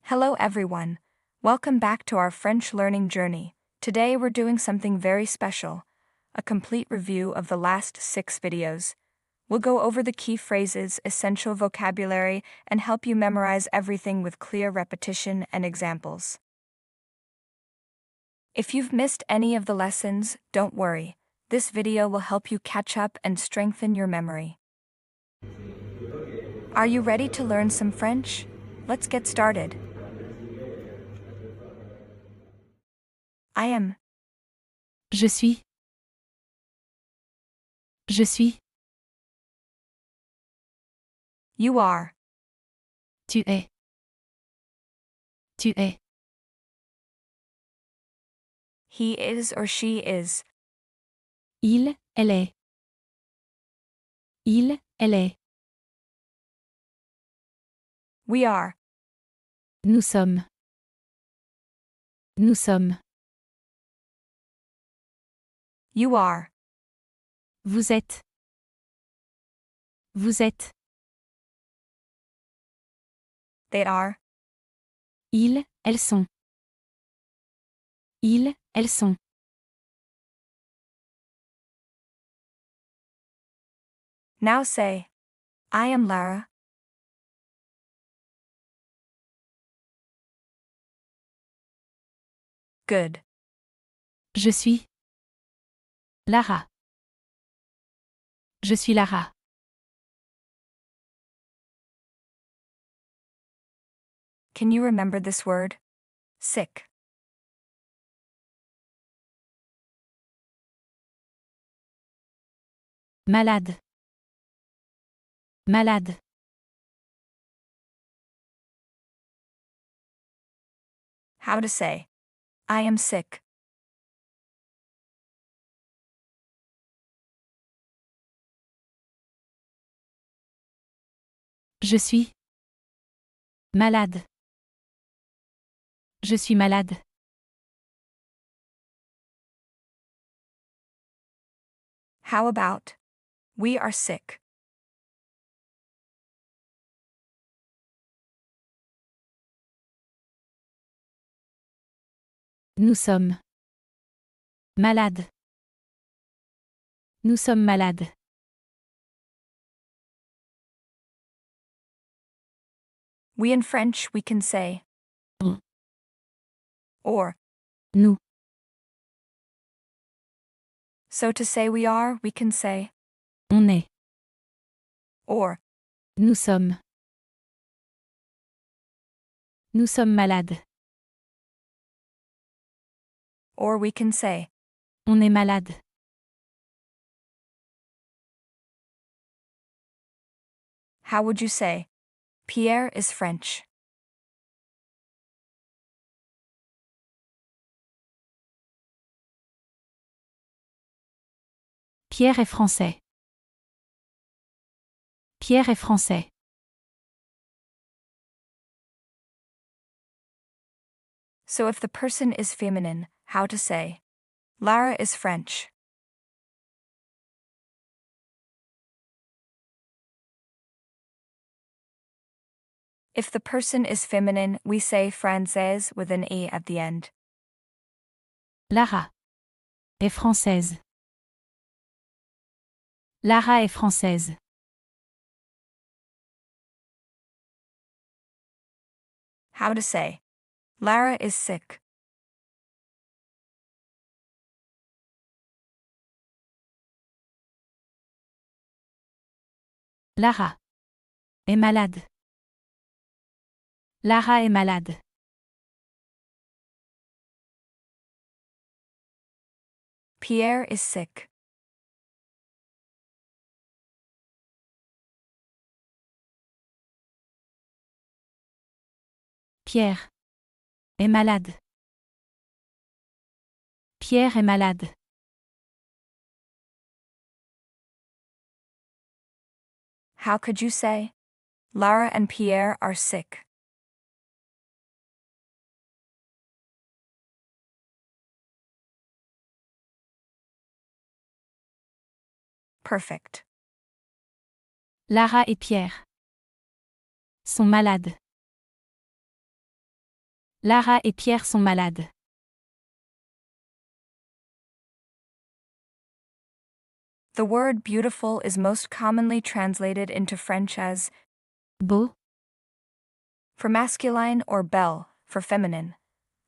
Hello everyone. Welcome back to our French learning journey. Today we're doing something very special, a complete review of the last 6 videos. We'll go over the key phrases, essential vocabulary, and help you memorize everything with clear repetition and examples. If you've missed any of the lessons, don't worry. This video will help you catch up and strengthen your memory. Are you ready to learn some French? Let's get started. I am. Je suis. Je suis. You are. Tu es. Tu es. He is or she is. Il, elle est. Il, elle est. We are. Nous sommes. Nous sommes. You are. Vous êtes. Vous êtes. They are. Ils, elles sont. Ils, elles sont. Now say, I am Lara. Good. Je suis. Lara. Je suis Lara. Can you remember this word? Sick. Malade. Malade. How to say, I am sick. Je suis. Malade. Je suis malade. How about, we are sick. Nous sommes. Malades. Nous sommes malades. In French we can say, On. or. Nous. So to say we are, we can say, On est. or. Nous sommes. Nous sommes malades. Or we can say, On est malade. how would you say, Pierre is French. Pierre est français. Pierre est français. So if the person is feminine, how to say, Lara is French. If the person is feminine, we say française with an E at the end. Lara est française. Lara est française. How to say, Lara is sick. Lara est malade. Lara est malade. Pierre is sick. Pierre est malade. Pierre est malade. How could you say, Lara and Pierre are sick? Perfect. Lara et Pierre sont malades. Lara et Pierre sont malades. The word beautiful is most commonly translated into French as Beau, for masculine or belle for feminine.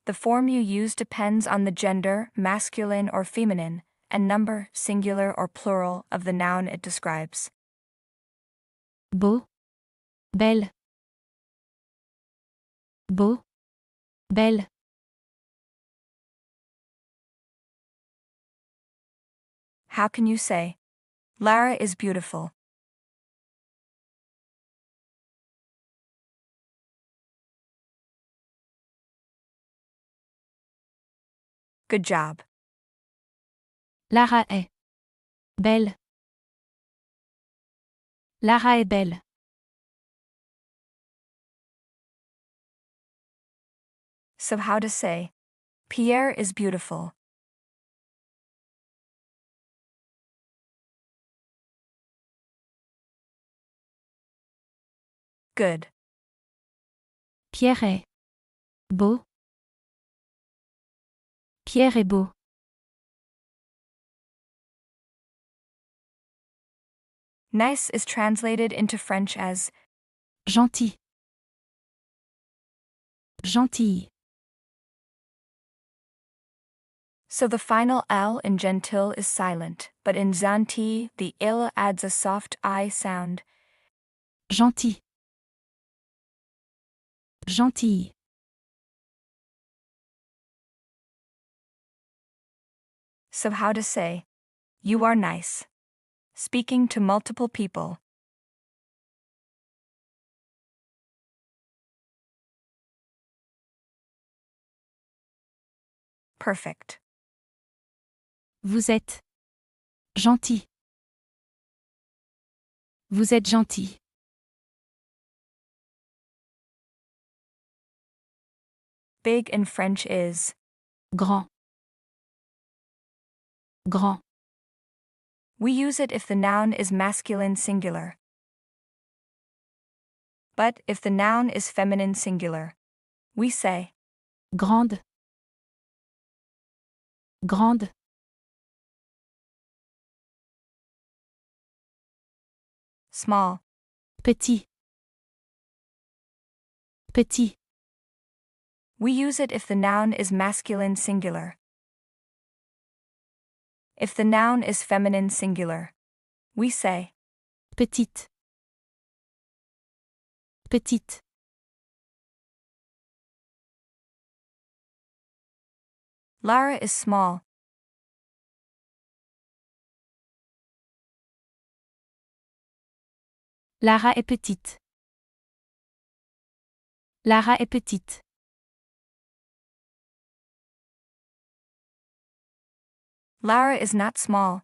The form you use depends on the gender, masculine or feminine, and number, singular or plural, of the noun it describes. beau, belle. Beau, belle. How can you say, Lara is beautiful? Good job. Lara est belle. Lara est belle. So how to say, Pierre is beautiful? Good. Pierre est beau. Pierre est beau. Nice is translated into French as Gentil. Gentille. so the final L in gentil is silent, but in gentil the il adds a soft I sound. Gentil. Gentille. So how to say, you are nice? Speaking to multiple people. Perfect. Vous êtes gentil. Vous êtes gentil. Big in French is Grand. Grand. we use it if the noun is masculine singular. But if the noun is feminine singular, we say Grande. Grande. small. Petit. Petit. We use it if the noun is masculine singular. If the noun is feminine singular, we say Petite. Petite. Lara is small. Lara est petite. Lara est petite. Lara is not small.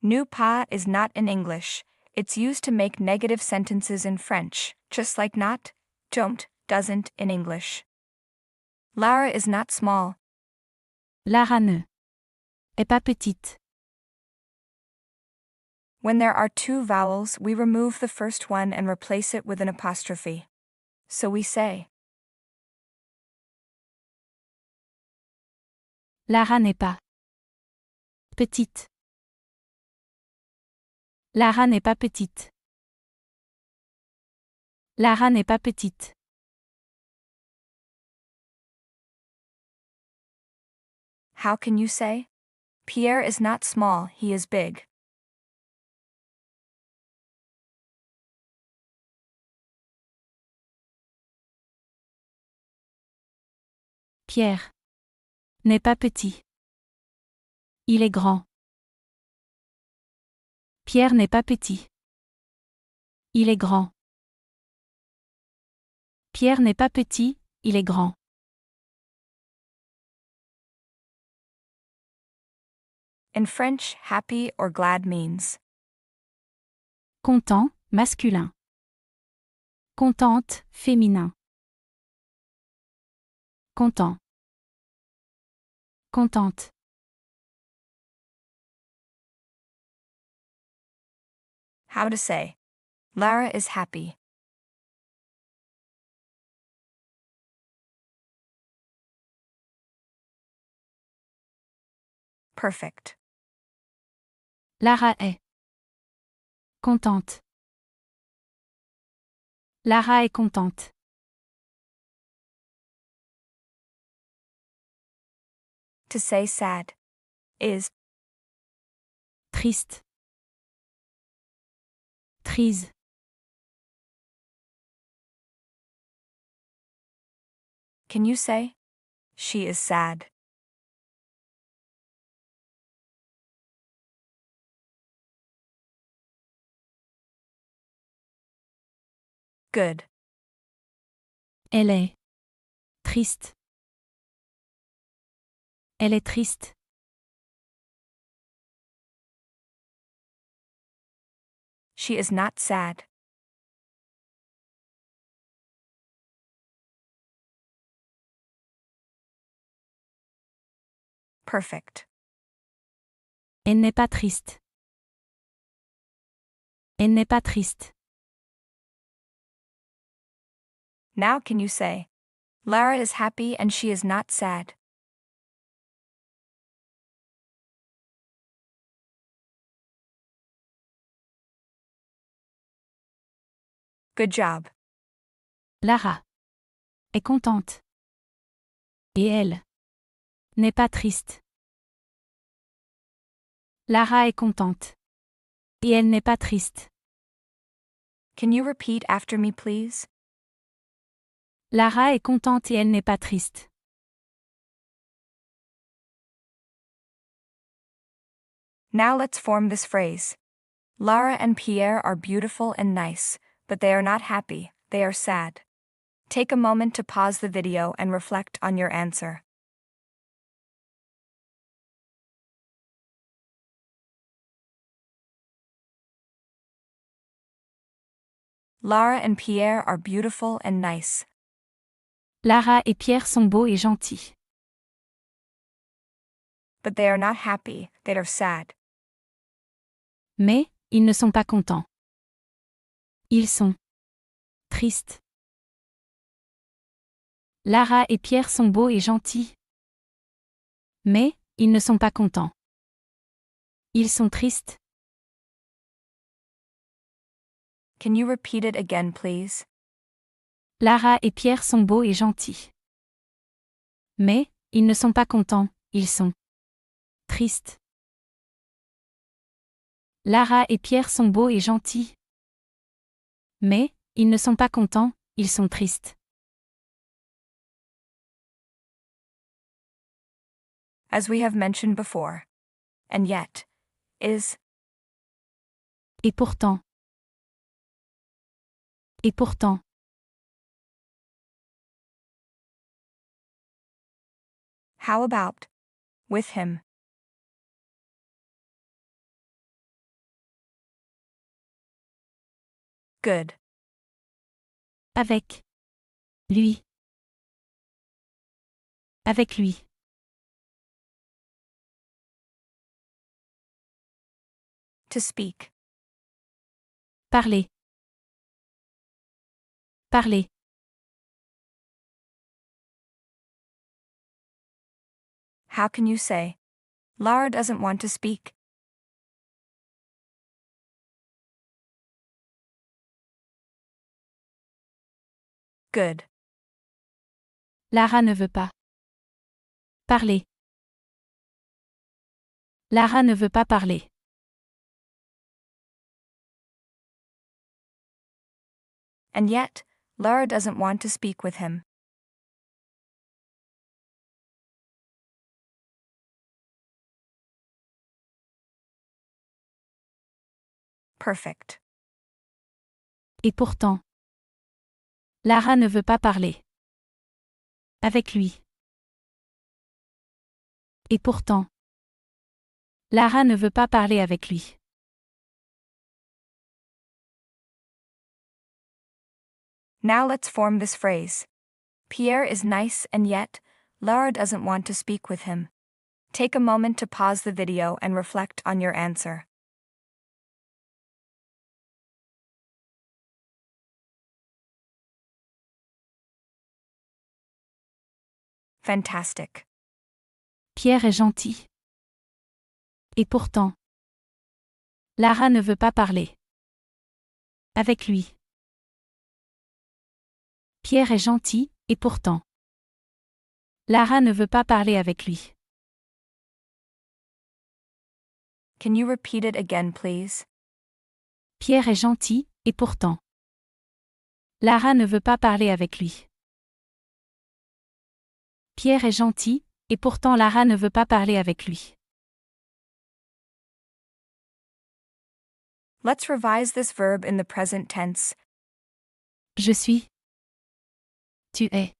Ne pas is not in English. It's used to make negative sentences in French, just like not, don't, doesn't in English. Lara is not small. Lara ne est pas petite. When there are two vowels, we remove the first one and replace it with an apostrophe. So we say Lara n'est pas petite. Lara n'est pas petite. Lara n'est pas petite. How can you say? Pierre is not small, he is big. Pierre n'est pas petit. Il est grand. Pierre n'est pas petit. Il est grand. Pierre n'est pas petit, il est grand. In French, happy or glad means Content, masculin. Contente, féminin. Content. Contente. How to say, Lara is happy. Perfect. Lara est contente. Lara est contente. To say sad is Triste. Trise. Can you say, she is sad? Good. Elle est triste. Elle est triste. She is not sad. Perfect. Elle n'est pas triste. Elle n'est pas triste. Now can you say, Lara is happy and she is not sad? Good job. Lara est contente. Et elle n'est pas triste. Lara est contente. Et elle n'est pas triste. Can you repeat after me, please? Lara est contente et elle n'est pas triste. Now let's form this phrase. Lara and Pierre are beautiful and nice, but they are not happy, they are sad. Take a moment to pause the video and reflect on your answer. Lara and Pierre are beautiful and nice. Lara et Pierre sont beaux et gentils. But they are not happy, they are sad. Mais, ils ne sont pas contents. Ils sont tristes. Lara et Pierre sont beaux et gentils. Mais, ils ne sont pas contents. Ils sont tristes. Can you repeat it again, please? Lara et Pierre sont beaux et gentils. Mais, ils ne sont pas contents, ils sont tristes. Lara et Pierre sont beaux et gentils. Mais, ils ne sont pas contents, ils sont tristes. As we have mentioned before. And yet, is. Et pourtant. Et pourtant. How about with him? Good. Avec lui. Avec lui. To speak. Parler. Parler. How can you say, Lara doesn't want to speak? Good. Lara ne veut pas parler. Lara ne veut pas parler. And yet, Lara doesn't want to speak with him. Perfect. Et pourtant. Lara ne veut pas parler. Avec lui. Et pourtant. Lara ne veut pas parler avec lui. Now let's form this phrase. Pierre is nice and yet, Lara doesn't want to speak with him. Take a moment to pause the video and reflect on your answer. Fantastic. Pierre est gentil. Et pourtant, Lara ne veut pas parler avec lui. Pierre est gentil, et pourtant, Lara ne veut pas parler avec lui. Can you repeat it again, please? Pierre est gentil, et pourtant, Lara ne veut pas parler avec lui. Pierre est gentil, et pourtant Lara ne veut pas parler avec lui. Let's revise this verb in the present tense. Je suis. Tu es.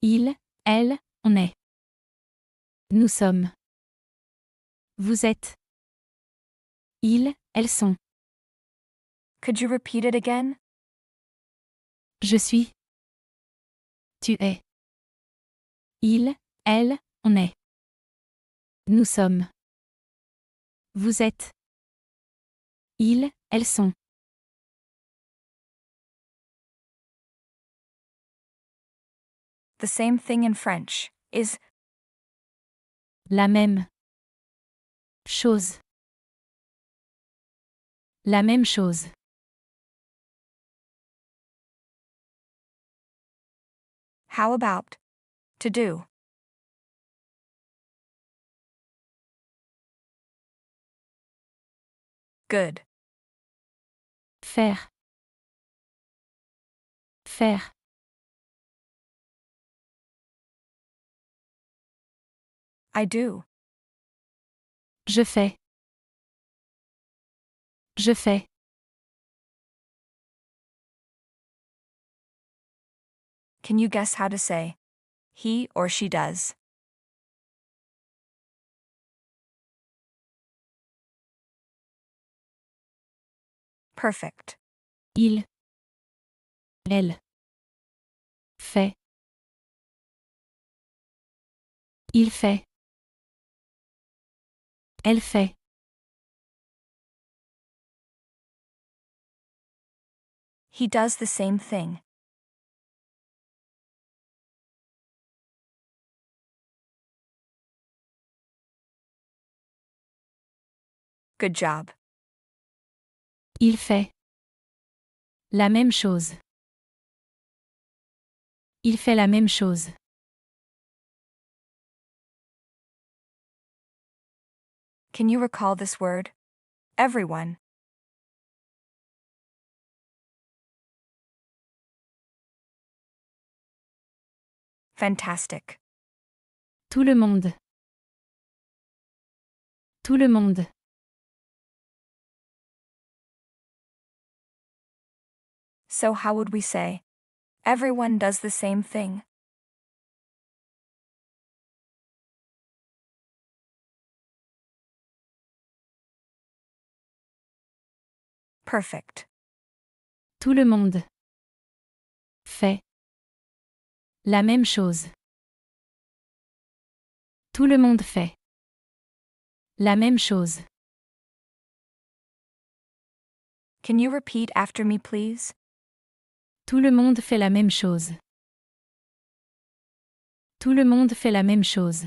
Il, elle, on est. Nous sommes. Vous êtes. Ils, elles sont. Could you repeat it again? Je suis. Tu es. Il, elle, on est. Nous sommes. Vous êtes. Ils, elles sont. The same thing in French is La même. Chose. La même chose. how about to do. Good. Faire. Faire. I do. Je fais. Je fais. Can you guess how to say he or she does? Perfect. Il. Elle. Fait. Il fait. Elle fait. He does the same thing. Good job. Il fait. La même chose. Il fait la même chose. Can you recall this word? Everyone. Fantastic. Tout le monde. Tout le monde. So how would we say? Everyone does the same thing. Perfect. Tout le monde. Fait. La même chose. Tout le monde fait. La même chose. Can you repeat after me, please? Tout le monde fait la même chose. Tout le monde fait la même chose.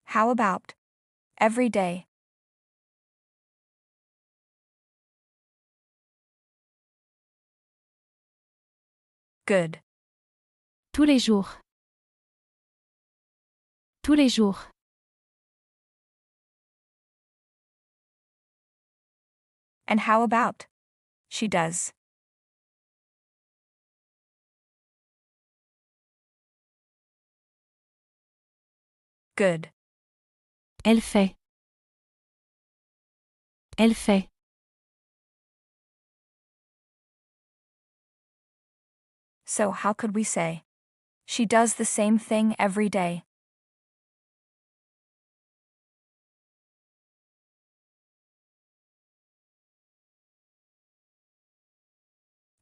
How about every day? Good. Tous les jours. Tous les jours. And how about she does? Good. Elle fait. Elle fait. So how could we say? She does the same thing every day.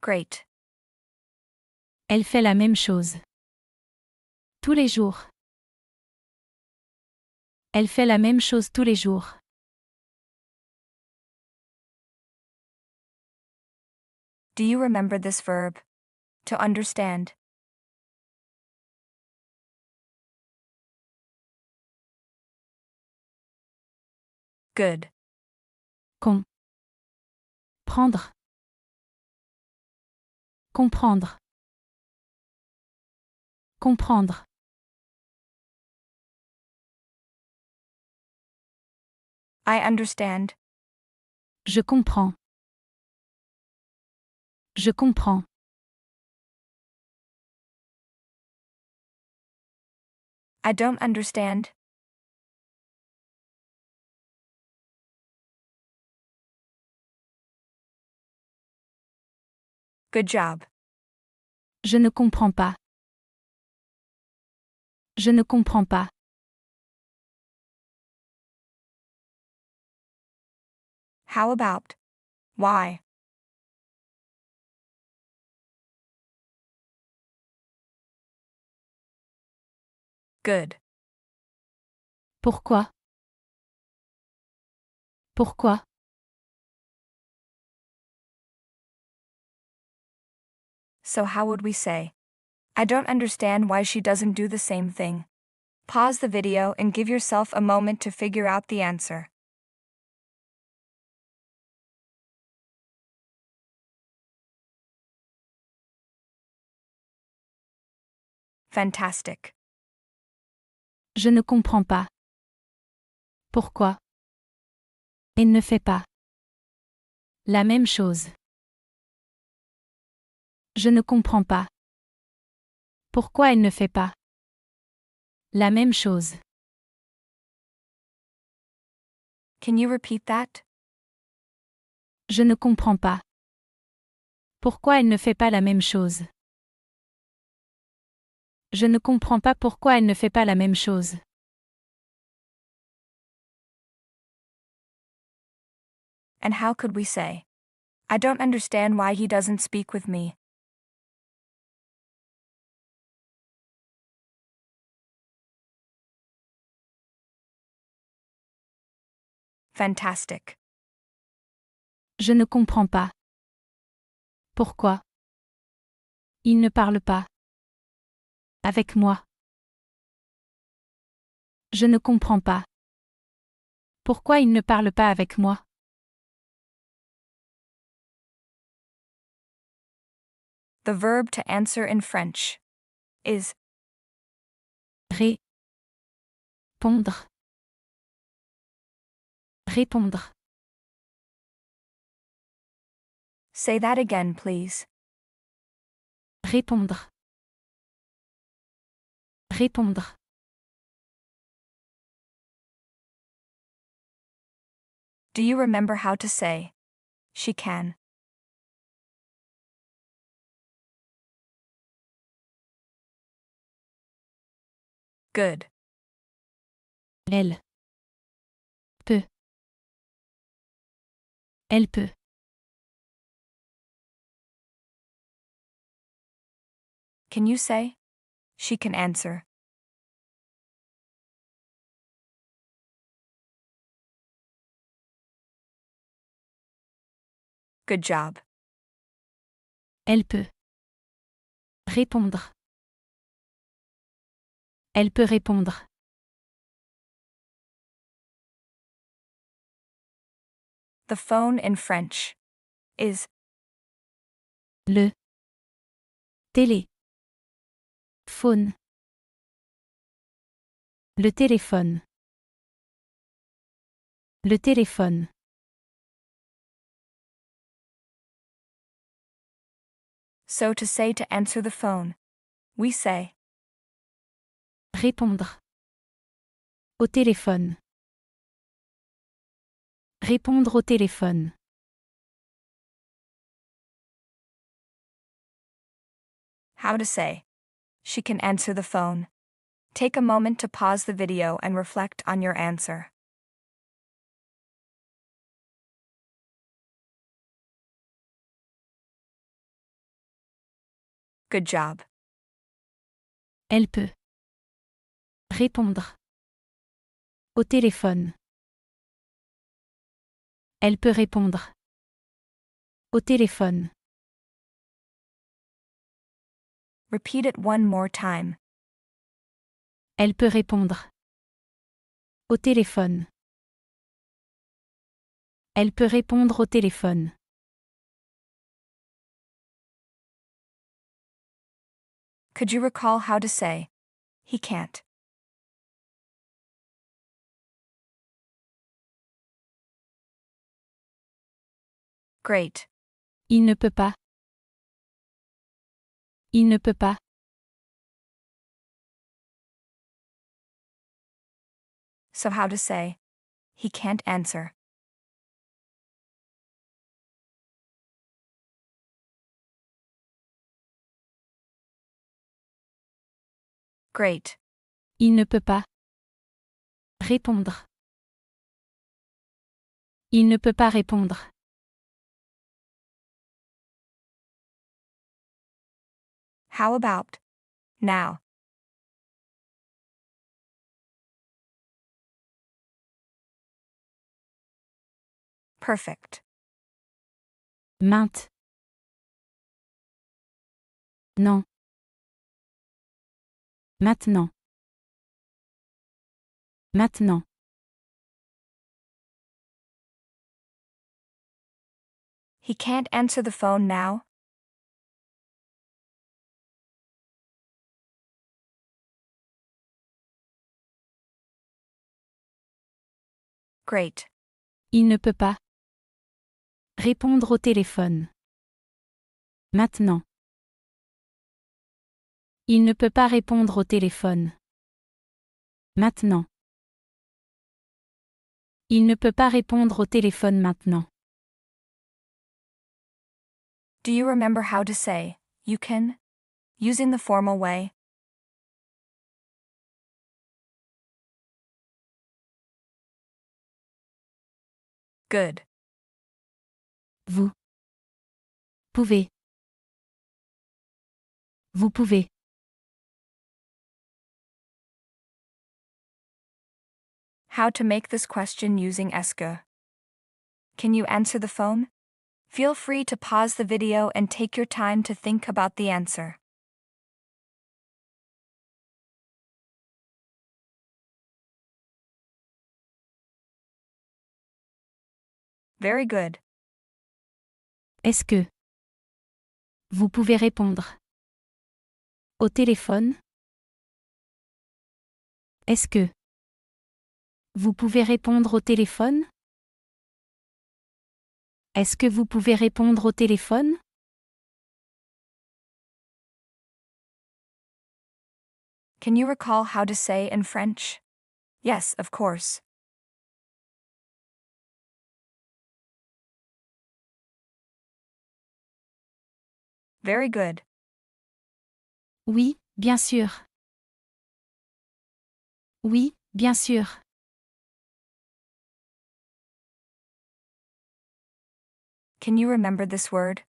Great. Elle fait la même chose. Tous les jours. Elle fait la même chose tous les jours. Do you remember this verb? To understand. Good. Prendre. Comprendre. Comprendre. I understand. Je comprends. Je comprends. I don't understand. Good job. Je ne comprends pas. Je ne comprends pas. How about why? Good. Pourquoi? Pourquoi? So how would we say? I don't understand why she doesn't do the same thing. Pause the video and give yourself a moment to figure out the answer. Fantastic. Je ne comprends pas. Pourquoi? Elle ne fait pas la même chose. Je ne comprends pas. Pourquoi elle ne fait pas la même chose? Can you repeat that? Je ne comprends pas. Pourquoi elle ne fait pas la même chose? Je ne comprends pas pourquoi elle ne fait pas la même chose. And how could we say? I don't understand why he doesn't speak with me. Fantastic. Je ne comprends pas. Pourquoi? Il ne parle pas avec moi. Je ne comprends pas. Pourquoi il ne parle pas avec moi? The verb to answer in French is Répondre. Répondre. say that again, please. Répondre. Répondre. Do you remember how to say she can? Good. Elle peut. Elle peut. Can you say she can answer? Good job. Elle peut. Répondre. Elle peut répondre. The phone in French is Le téléphone. Le téléphone. Le téléphone. so to say to answer the phone. We say Répondre. Au téléphone. Répondre au téléphone. how to say she can answer the phone. Take a moment to pause the video and reflect on your answer. Good job. Elle peut. Répondre. Au téléphone. Elle peut répondre. Au téléphone. Repeat it one more time. Elle peut répondre. Au téléphone. Elle peut répondre au téléphone. Could you recall how to say, he can't? Great. Il ne peut pas. Il ne peut pas. So how to say, he can't answer. Great. Il ne peut pas. Répondre. Il ne peut pas répondre. How about now? Perfect. Mainte. Non. Maintenant. Maintenant. He can't answer the phone now? Great. Il ne peut pas. Répondre au téléphone. Maintenant. Il ne peut pas répondre au téléphone. Maintenant. Il ne peut pas répondre au téléphone maintenant. Do you remember how to say, you can? Using the formal way? Good. Vous. Pouvez. Vous pouvez. How to make this question using est-ce. Can you answer the phone? Feel free to pause the video and take your time to think about the answer. Very good. Est-ce que vous pouvez répondre au téléphone? Est-ce que vous pouvez répondre au téléphone? Est-ce que vous pouvez répondre au téléphone? Can you recall how to say in French? Yes, of course. Very good. Oui, bien sûr. Oui, bien sûr. Can you remember this word?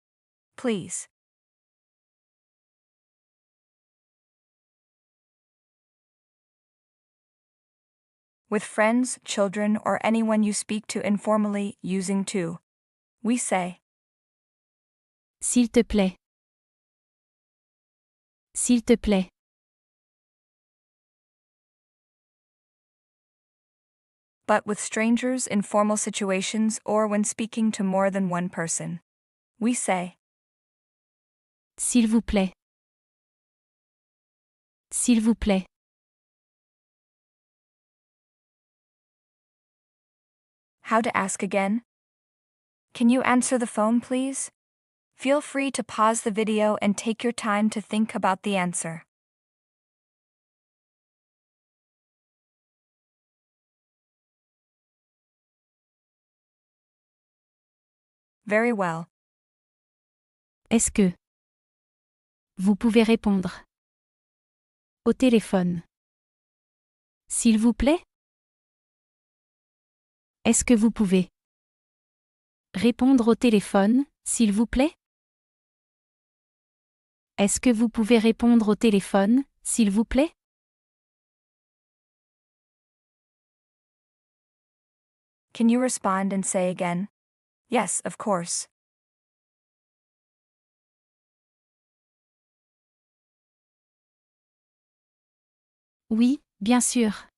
Please. With friends, children, or anyone you speak to informally using to, we say, S'il te plaît. S'il te plaît. but with strangers in formal situations or when speaking to more than one person, we say, S'il vous plaît. S'il vous plaît. how to ask again? Can you answer the phone, please? Feel free to pause the video and take your time to think about the answer. Very well. Est-ce que vous pouvez répondre au téléphone? S'il vous plaît? Est-ce que vous pouvez répondre au téléphone, s'il vous plaît? Est-ce que vous pouvez répondre au téléphone, s'il vous plaît? Can you respond and say again? Yes, of course. Oui, bien sûr.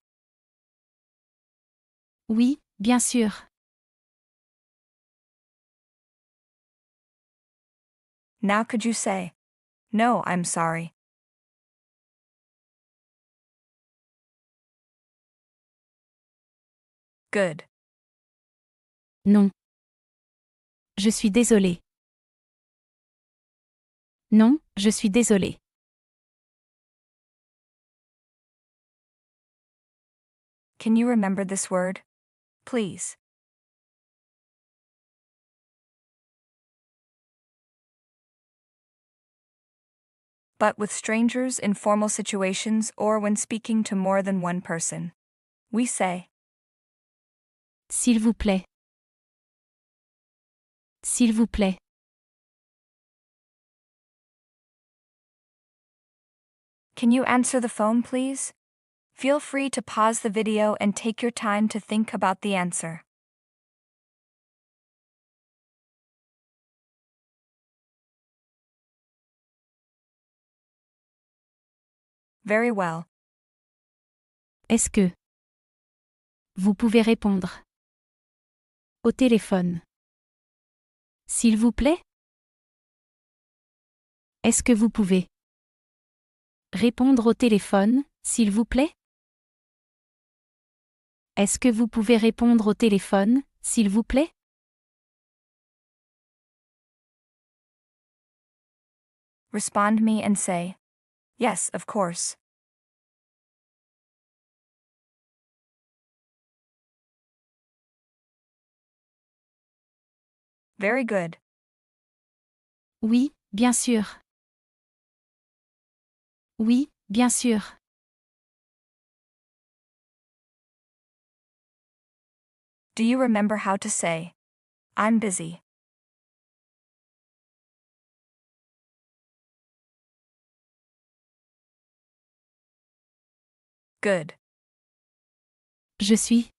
Oui, bien sûr. Now could you say, "No, I'm sorry." Good. Non. Je suis désolé. Non, je suis désolé. Can you remember this word? Please. But with strangers in formal situations or when speaking to more than one person, we say, S'il vous plaît. S'il vous plaît. "Can you answer the phone, please?" Feel free to pause the video and take your time to think about the answer. Very well. Est-ce que vous pouvez répondre au téléphone? S'il vous plaît? Est-ce que vous pouvez répondre au téléphone, s'il vous plaît? Est-ce que vous pouvez répondre au téléphone, s'il vous plaît? Respond me and say, "Yes, of course." Very good. Oui, bien sûr. Oui, bien sûr. Do you remember how to say, "I'm busy"? Good. Je suis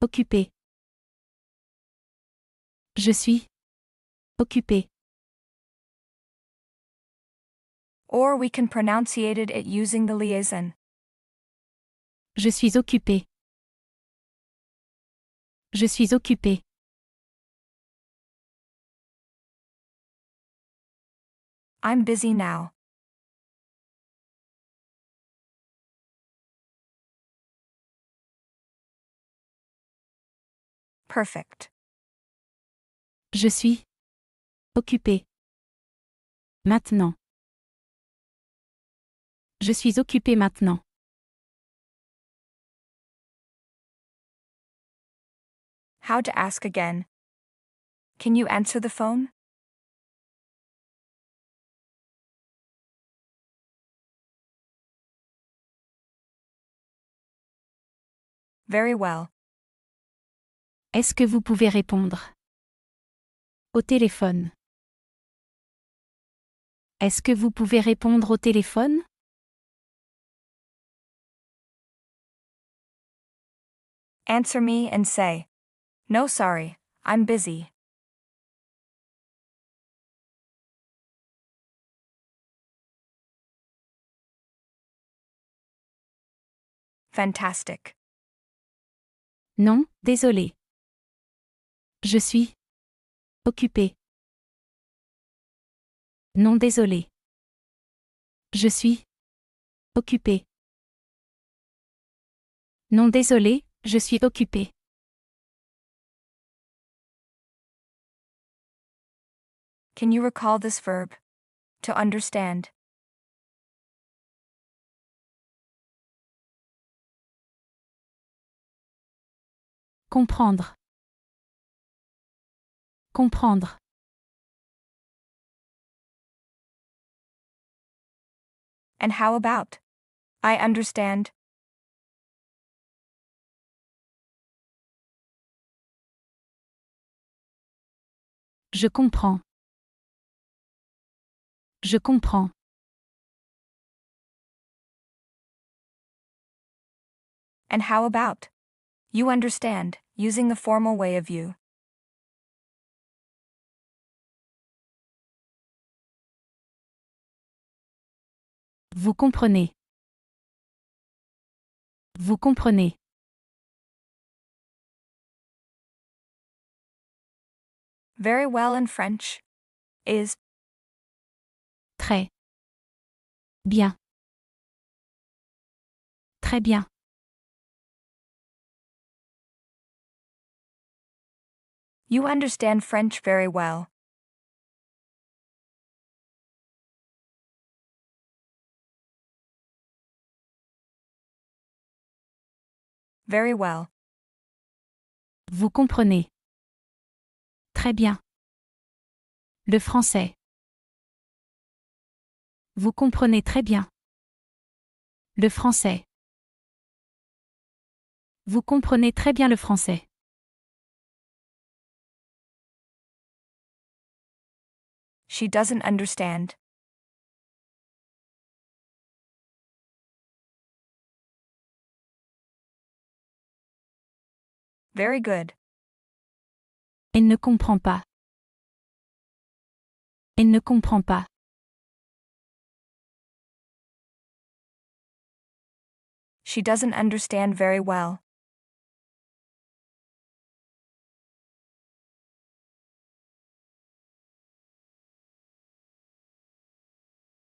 occupé. Je suis occupé. Or we can pronunciate it using the liaison. Je suis occupé. Je suis occupé. I'm busy now. Perfect. Je suis occupé. Maintenant. Je suis occupé maintenant. How to ask again. Can you answer the phone? Very well. Est-ce que vous pouvez répondre au téléphone? Est-ce que vous pouvez répondre au téléphone? Answer me and say, "No, sorry, I'm busy." Fantastic. Non, désolé. Je suis occupé. Non, désolé. Je suis occupé. Non, désolé, je suis occupé. Can you recall this verb? To understand. Comprendre. Comprendre. And how about, "I understand"? Je comprends. Je comprends. And how about, "You understand," using the formal way of you? Vous comprenez. Vous comprenez. Very well in French is Très. Bien. Très bien. you understand French very well. Very well. Vous comprenez. Très bien. Le français. Vous comprenez très bien. Le français. Vous comprenez très bien le français. She doesn't understand. Very good. Elle ne comprend pas. Elle ne comprend pas. She doesn't understand very well.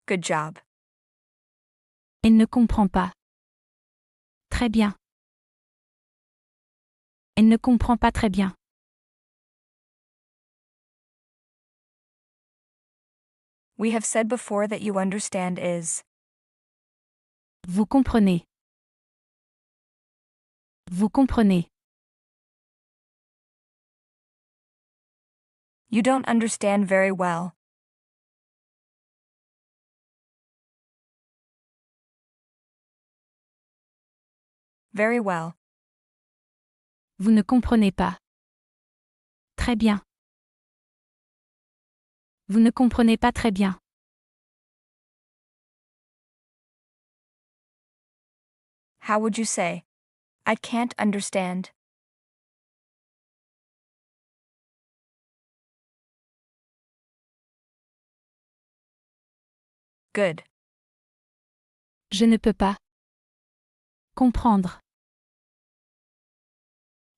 Good job. Elle ne comprend pas. Très bien. Elle ne comprend pas très bien. We have said before that you understand is Vous comprenez. Vous comprenez. you don't understand very well. Very well. Vous ne comprenez pas. Très bien. Vous ne comprenez pas très bien. How would you say? I can't understand. Good. Je ne peux pas. Comprendre.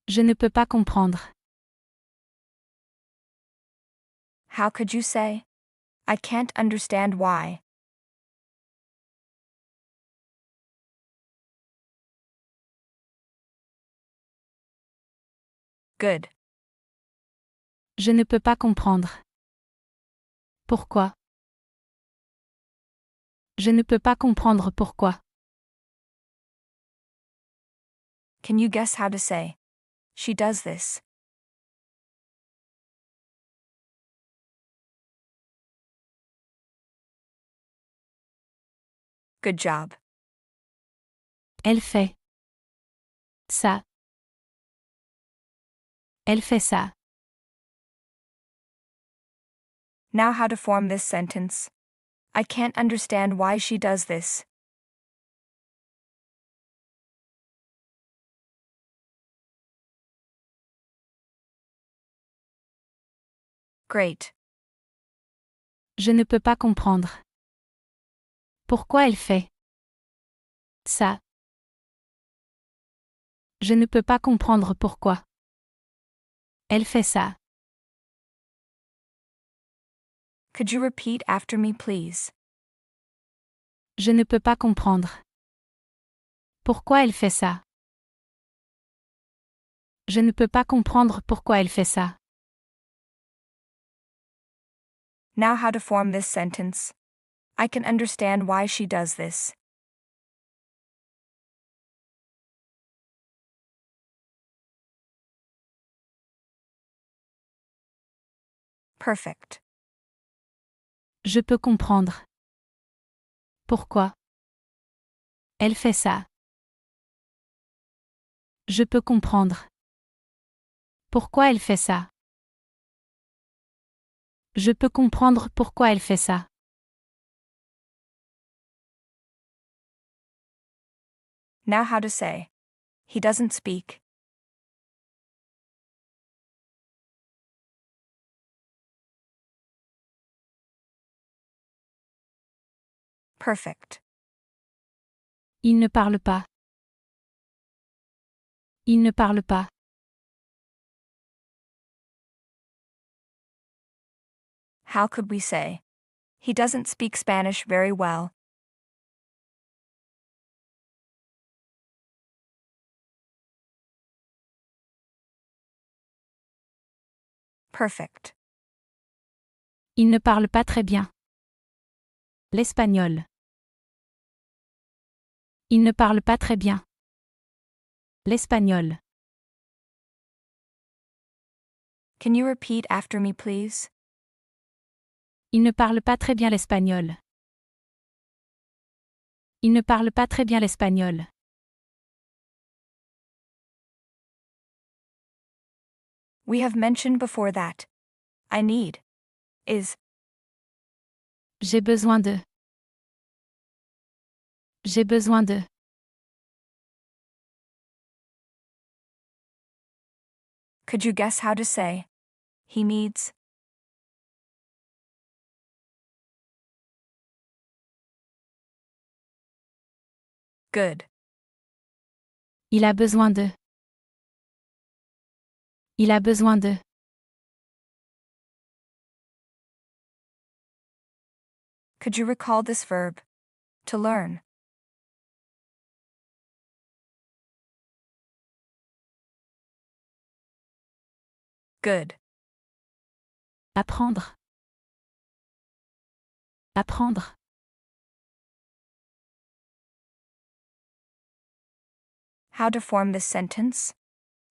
Je ne peux pas comprendre. How could you say? I can't understand why. Good. Je ne peux pas comprendre. Pourquoi? Je ne peux pas comprendre pourquoi. Can you guess how to say? She does this. Good job. Elle fait. Ça. Elle fait ça. Now how to form this sentence. I can't understand why she does this. Great. Je ne peux pas comprendre. Pourquoi elle fait ça? Je ne peux pas comprendre pourquoi. Elle fait ça. Could you repeat after me, please? Je ne peux pas comprendre. Pourquoi elle fait ça? Je ne peux pas comprendre pourquoi elle fait ça. Now how to form this sentence. I can understand why she does this. Perfect. Je peux comprendre. Pourquoi? Elle fait ça. Je peux comprendre. Pourquoi elle fait ça? Je peux comprendre pourquoi elle fait ça. Now how to say. He doesn't speak. Perfect. Il ne parle pas. Il ne parle pas. How could we say? He doesn't speak Spanish very well. Perfect. Il ne parle pas très bien. L'espagnol. Il ne parle pas très bien. L'espagnol. Can you repeat after me, please? Il ne parle pas très bien l'espagnol. Il ne parle pas très bien l'espagnol. We have mentioned before that I need is J'ai besoin de. J'ai besoin de. Could you guess how to say he needs? Good. Il a besoin de. Il a besoin de. Could you recall this verb? To learn. Good. Apprendre. Apprendre. How to form this sentence?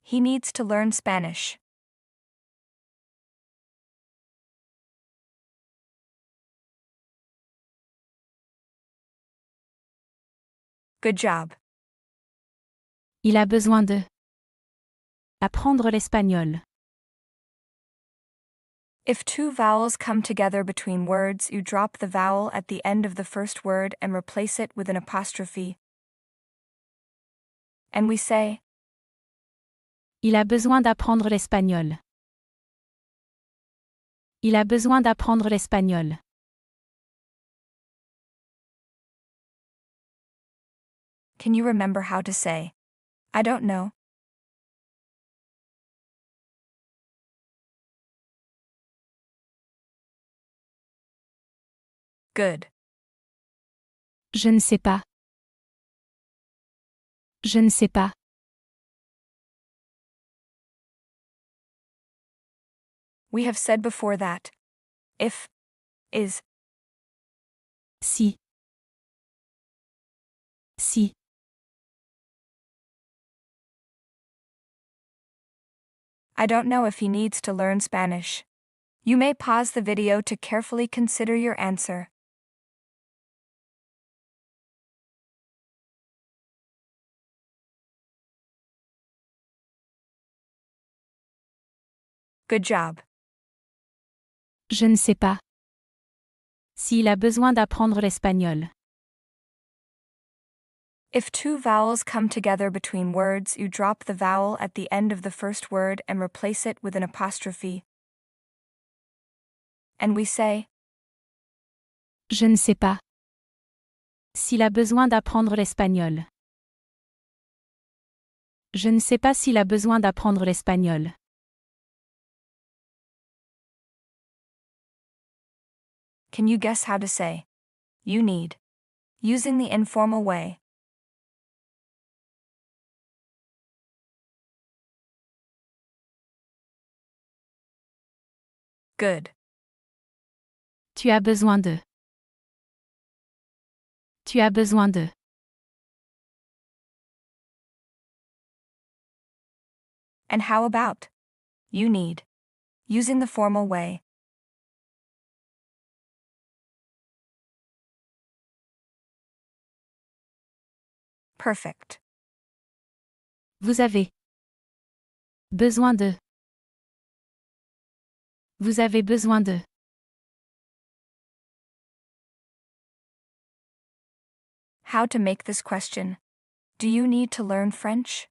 He needs to learn Spanish. Good job. Il a besoin de. Apprendre l'espagnol. If two vowels come together between words, you drop the vowel at the end of the first word and replace it with an apostrophe. And we say, Il a besoin d'apprendre l'espagnol. Il a besoin d'apprendre l'espagnol. can you remember how to say, I don't know? Good. Je ne sais pas. Je ne sais pas. We have said before that if is Si. Si. I don't know if he needs to learn Spanish. You may pause the video to carefully consider your answer. Good job. Je ne sais pas. S'il a besoin d'apprendre l'espagnol. If two vowels come together between words, you drop the vowel at the end of the first word and replace it with an apostrophe. And we say, Je ne sais pas. S'il a besoin d'apprendre l'espagnol. Je ne sais pas s'il a besoin d'apprendre l'espagnol. can you guess how to say, you need, using the informal way? Good. Tu as besoin de. Tu as besoin de. And how about, you need, using the formal way? Perfect. Vous avez. Besoin de. Vous avez besoin de. How to make this question? Do you need to learn French?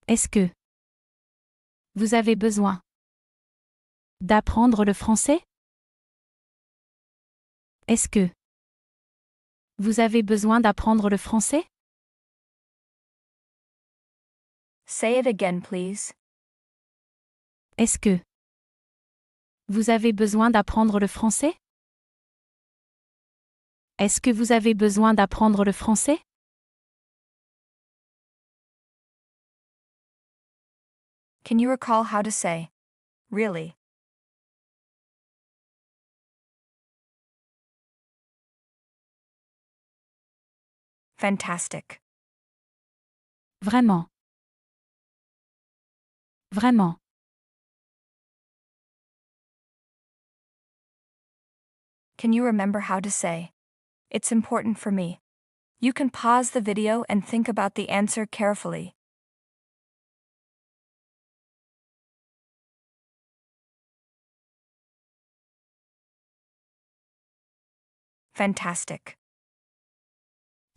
Est-ce que. Vous avez besoin. D'apprendre le français? Est-ce que vous avez besoin d'apprendre le français? Say it again, please. Est-ce que vous avez besoin d'apprendre le français? Est-ce que vous avez besoin d'apprendre le français? Can you recall how to say, really? Fantastic. Vraiment. Vraiment. Can you remember how to say, it's important for me? You can pause the video and think about the answer carefully. Fantastic.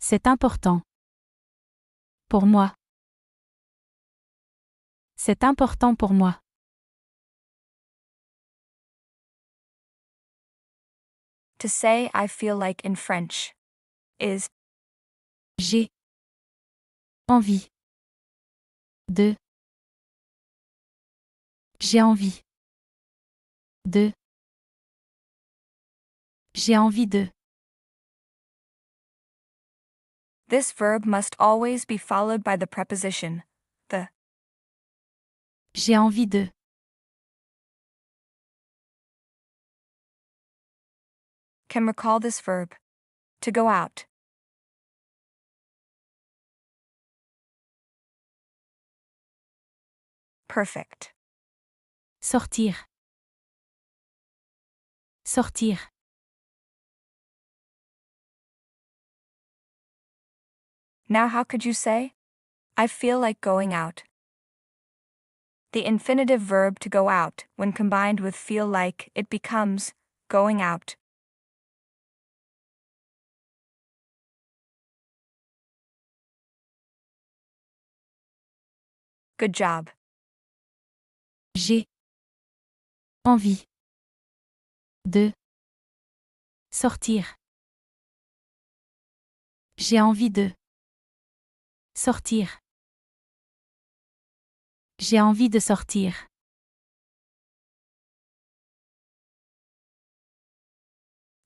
C'est important. Pour moi. C'est important pour moi. To say I feel like in French is J'ai envie de. J'ai envie de. J'ai envie de. this verb must always be followed by the preposition, the. J'ai envie de. Can recall this verb. To go out. Perfect. Sortir. Sortir. Now how could you say? I feel like going out. The infinitive verb to go out, when combined with feel like, it becomes going out. Good job. J'ai envie de sortir. J'ai envie de sortir. J'ai envie de sortir.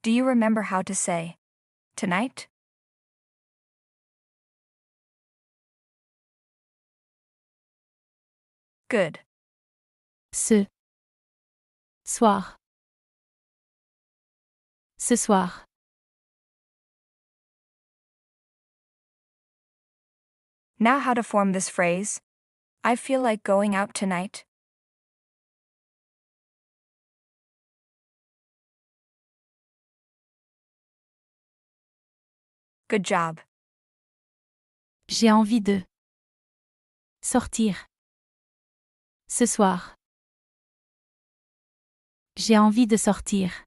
Do you remember how to say tonight? Good. Ce soir. Ce soir. Now how to form this phrase. I feel like going out tonight. Good job. J'ai envie de sortir. Ce soir. J'ai envie de sortir.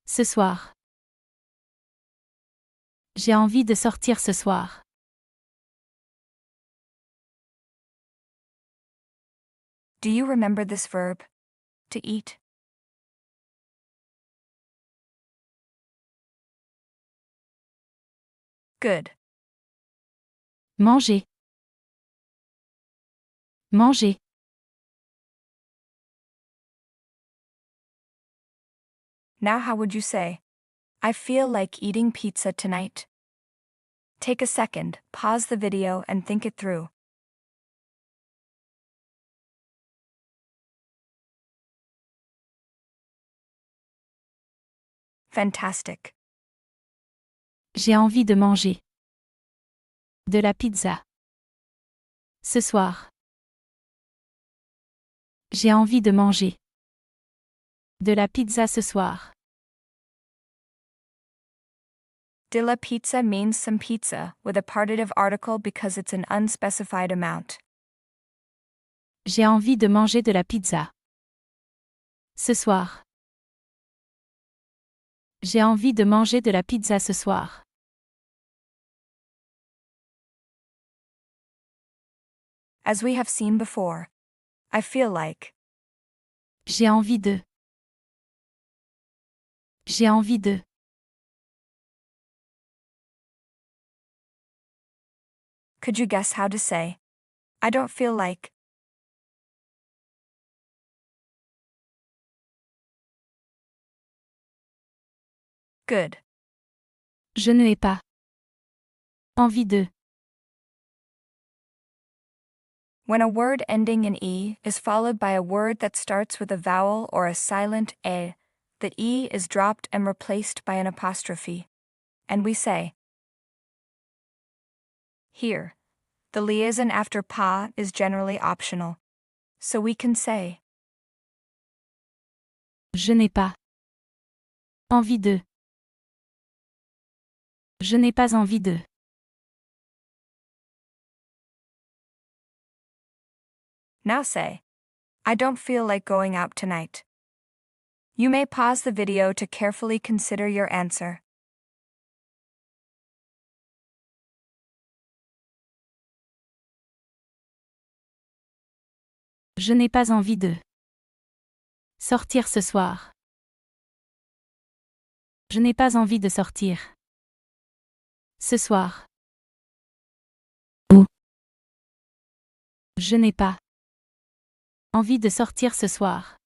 Ce soir. J'ai envie de sortir ce soir. Do you remember this verb? To eat. Good. Manger. Manger. Now how would you say? I feel like eating pizza tonight. Take a second, pause the video and think it through. Fantastic. J'ai envie de manger. De la pizza. Ce soir. J'ai envie de manger. De la pizza ce soir. De la pizza means some pizza, with a partitive article because it's an unspecified amount. J'ai envie de manger de la pizza. Ce soir. J'ai envie de manger de la pizza ce soir. As we have seen before. I feel like. J'ai envie de. J'ai envie de. Could you guess how to say, I don't feel like? Good. Je ne ai pas. Envie de. When a word ending in E is followed by a word that starts with a vowel or a silent A, the E is dropped and replaced by an apostrophe. And we say, here, the liaison after pa is generally optional. So we can say, Je n'ai pas. Envie de. Je n'ai pas envie de. now say, I don't feel like going out tonight. You may pause the video to carefully consider your answer. Je n'ai pas envie de. Sortir ce soir. Je n'ai pas envie de sortir. Ce soir. Ou. Je n'ai pas envie de sortir ce soir.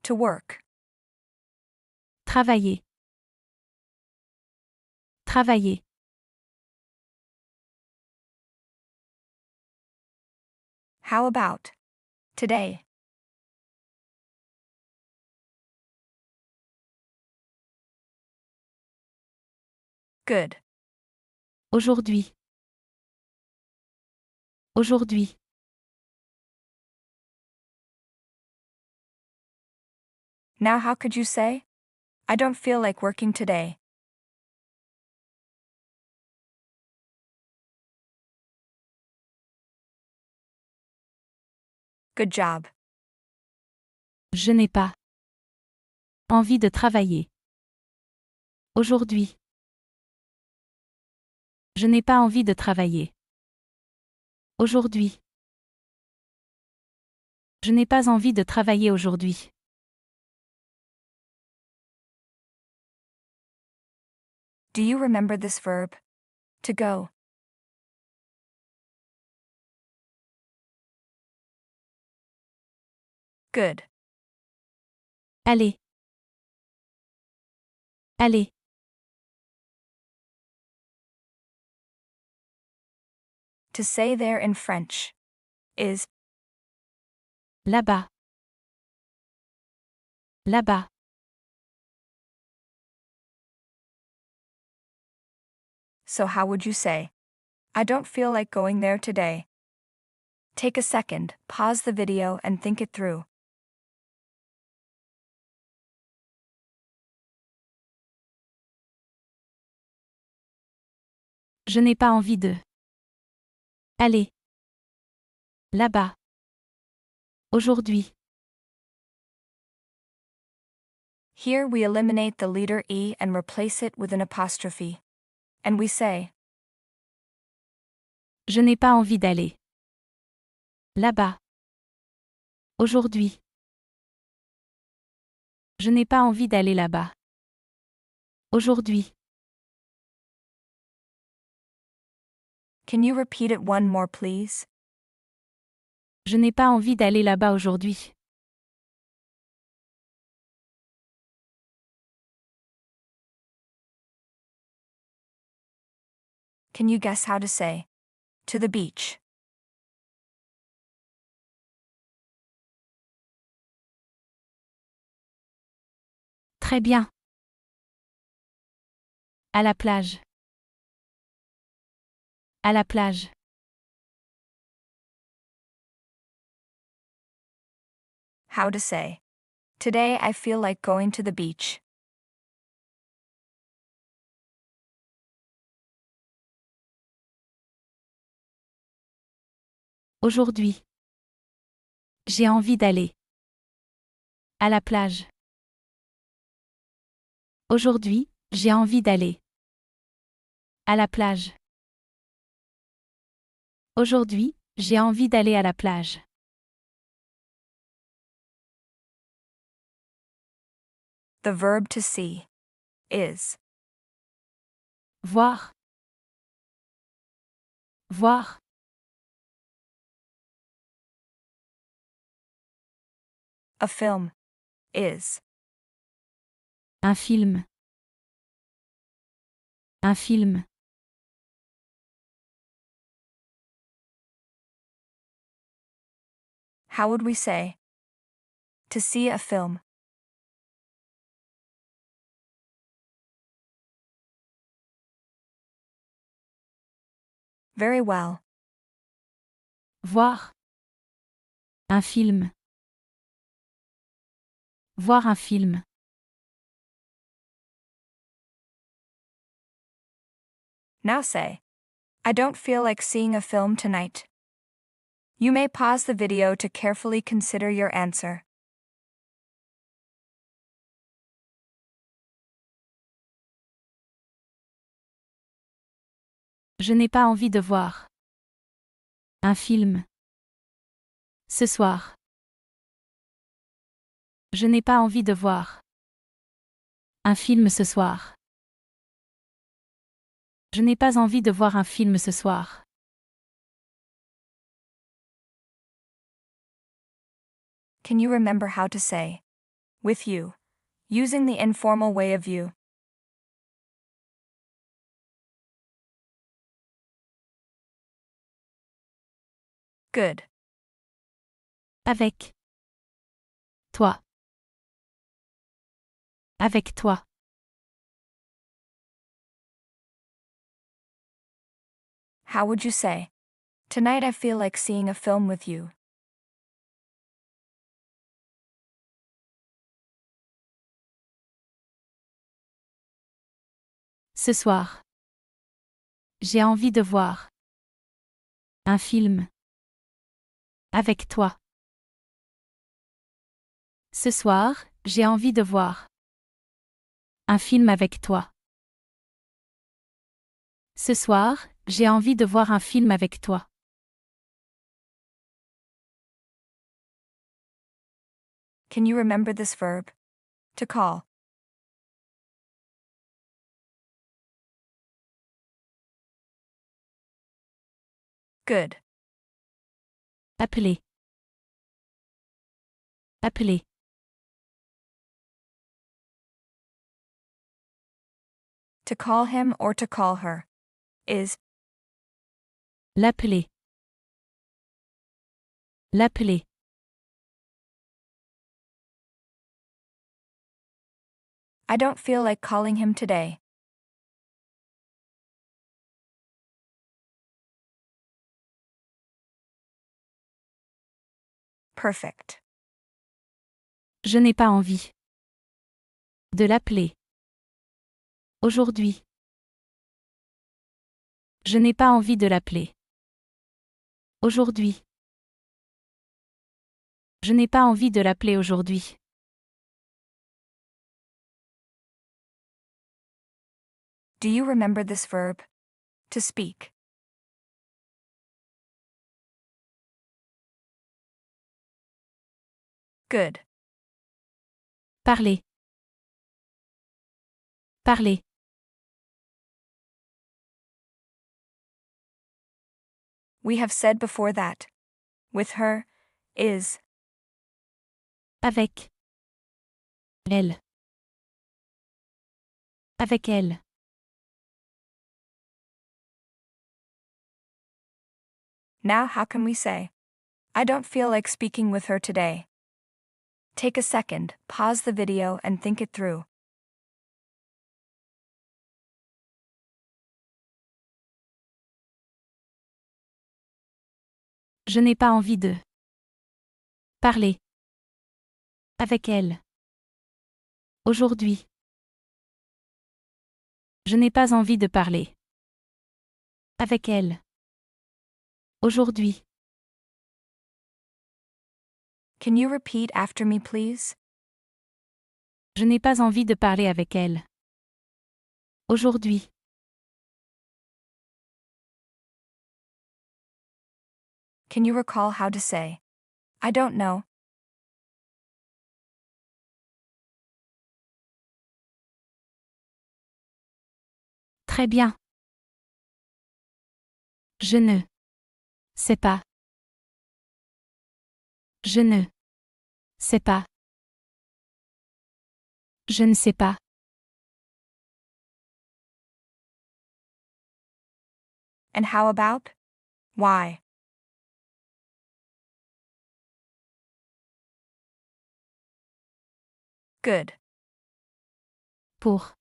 To work. Travailler. Travailler. How about today? Good. Aujourd'hui. Aujourd'hui. Now how could you say, I don't feel like working today? Good job. Je n'ai pas envie de travailler. Aujourd'hui. Je n'ai pas envie de travailler. Aujourd'hui. Je n'ai pas envie de travailler aujourd'hui. Do you remember this verb? To go. Good. Allez. Allez. To say there in French is Là-bas. Là-bas. so how would you say, I don't feel like going there today? Take a second, pause the video and think it through. Je n'ai pas envie de. Allez. Là-bas. Aujourd'hui. Here we eliminate the leader E and replace it with an apostrophe. And we say, Je n'ai pas envie d'aller. Là-bas. Aujourd'hui. Je n'ai pas envie d'aller là-bas. Aujourd'hui. can you repeat it one more please? Je n'ai pas envie d'aller là-bas aujourd'hui. Can you guess how to say, to the beach? Très bien. À la plage. À la plage. How to say, today I feel like going to the beach. Aujourd'hui. J'ai envie d'aller. À la plage. Aujourd'hui, j'ai envie d'aller. À la plage. Aujourd'hui, j'ai envie d'aller à la plage. The verb to see is voir, voir, a film is un film, un film, how would we say to see a film? Very well. voir, un film, voir un film, Now say, I don't feel like seeing a film tonight. You may pause the video to carefully consider your answer. je n'ai pas envie de voir un film ce soir. Je n'ai pas envie de voir un film ce soir. Je n'ai pas envie de voir un film ce soir. Can you remember how to say with you, using the informal way of you? Good. Avec toi. Avec toi. How would you say, tonight I feel like seeing a film with you? Ce soir. J'ai envie de voir un film avec toi. Ce soir, j'ai envie de voir un film avec toi. Ce soir, j'ai envie de voir un film avec toi. Can you remember this verb? To call. Good. Appeler. Appeler. To call him or to call her is L'appeler. L'appeler. I don't feel like calling him today. Perfect. Je n'ai pas envie de l'appeler aujourd'hui. Je n'ai pas envie de l'appeler aujourd'hui. Je n'ai pas envie de l'appeler aujourd'hui. Do you remember this verb? To speak. Good. Parler. Parler. We have said before that with her is Avec elle. Avec elle. now how can we say, I don't feel like speaking with her today? Take a second, pause the video and think it through. Je n'ai pas envie de parler avec elle aujourd'hui. Je n'ai pas envie de parler avec elle aujourd'hui. Can you repeat after me, please? Je n'ai pas envie de parler avec elle aujourd'hui. Can you recall how to say, I don't know? Très bien. Je ne sais pas. Je ne sais pas. Je ne sais pas. And how about? Why? Good. Pour.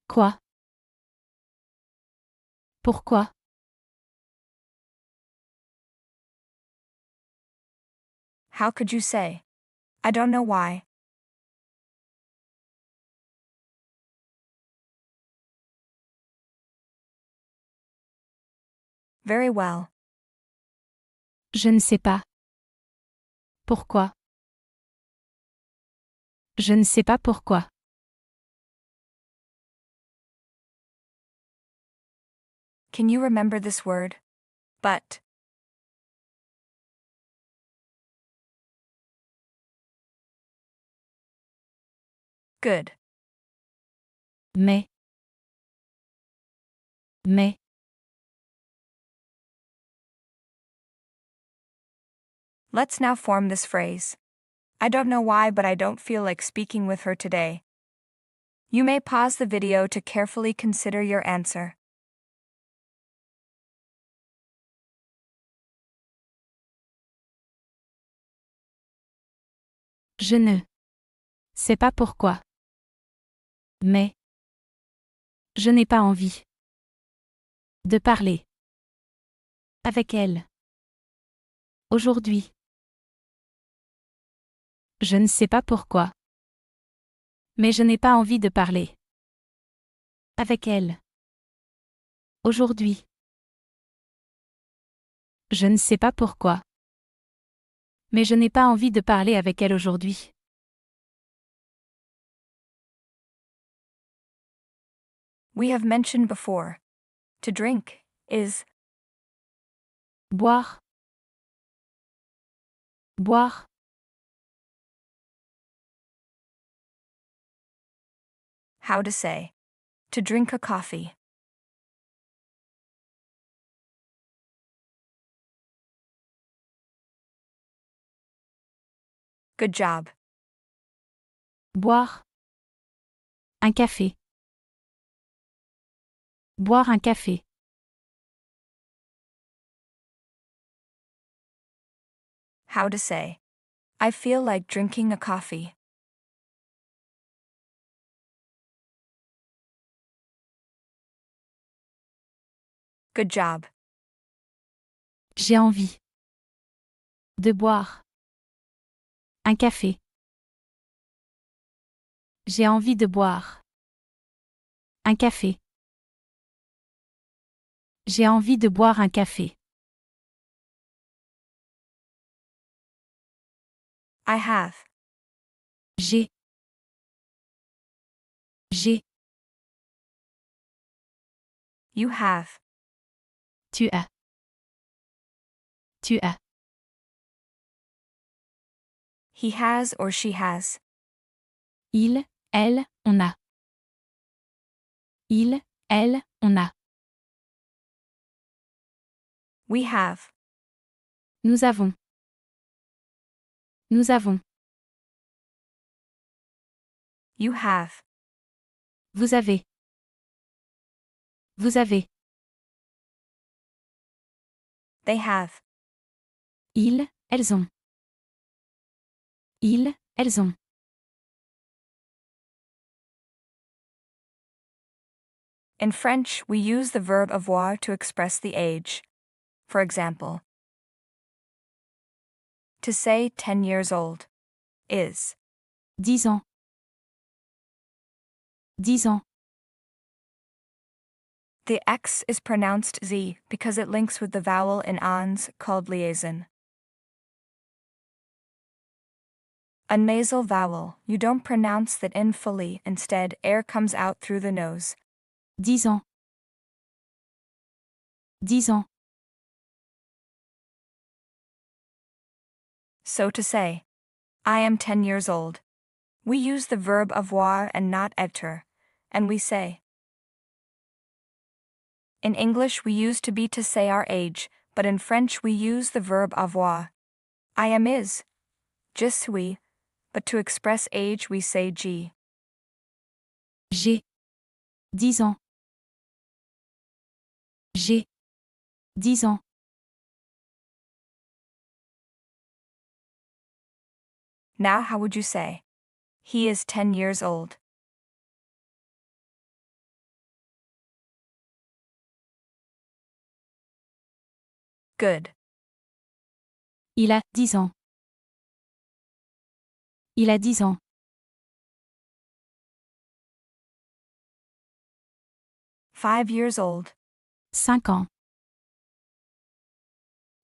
Quoi? Pourquoi? How could you say? I don't know why. Very well. Je ne sais pas. Pourquoi? Je ne sais pas pourquoi. Can you remember this word? But. Good. Mais. Mais. Let's now form this phrase. I don't know why, but I don't feel like speaking with her today. You may pause the video to carefully consider your answer. Je ne sais pas pourquoi. Mais. Je n'ai pas envie de parler avec elle aujourd'hui. Je ne sais pas pourquoi. Mais je n'ai pas envie de parler avec elle aujourd'hui. Je ne sais pas pourquoi. Mais je n'ai pas envie de parler avec elle aujourd'hui. We have mentioned before. To drink is Boire. Boire. how to say. To drink a coffee. Good job. Boire. Un café. Boire un café. How to say. I feel like drinking a coffee. Good job. J'ai envie de boire un café. J'ai envie de boire un café. J'ai envie de boire un café. I have. J'ai. J'ai. You have. Tu as. Tu as. He has or she has. Il, elle, on a. Il, elle, on a. We have. Nous avons. Nous avons. You have. Vous avez. Vous avez. They have. Ils, elles ont. Ils, elles ont. In French, we use the verb avoir to express the age. For example, to say 10 years old is 10 ans. 10 ans. the X is pronounced Z because it links with the vowel in ans called liaison. A nasal vowel, you don't pronounce that N fully, instead air comes out through the nose. 10 ans. 10 ans. So to say, I am 10 years old. We use the verb avoir and not etre, and we say In English, we use to be to say our age, but in French, we use the verb avoir. I am is. Je suis. But to express age, we say G. J'ai 10 ans. J'ai 10 ans. Now, how would you say? He is 10 years old. Good. Il a 10 ans. Il a 10 ans. 5 years old. 5 ans.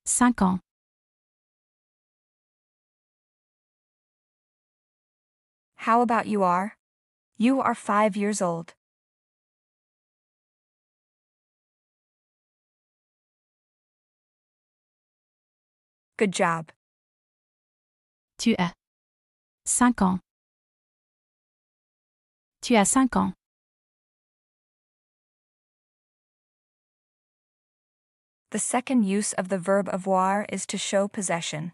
5 ans. How about you are? You are 5 years old. Good job. Tu as 5 ans. Tu as 5 ans. The second use of the verb avoir is to show possession.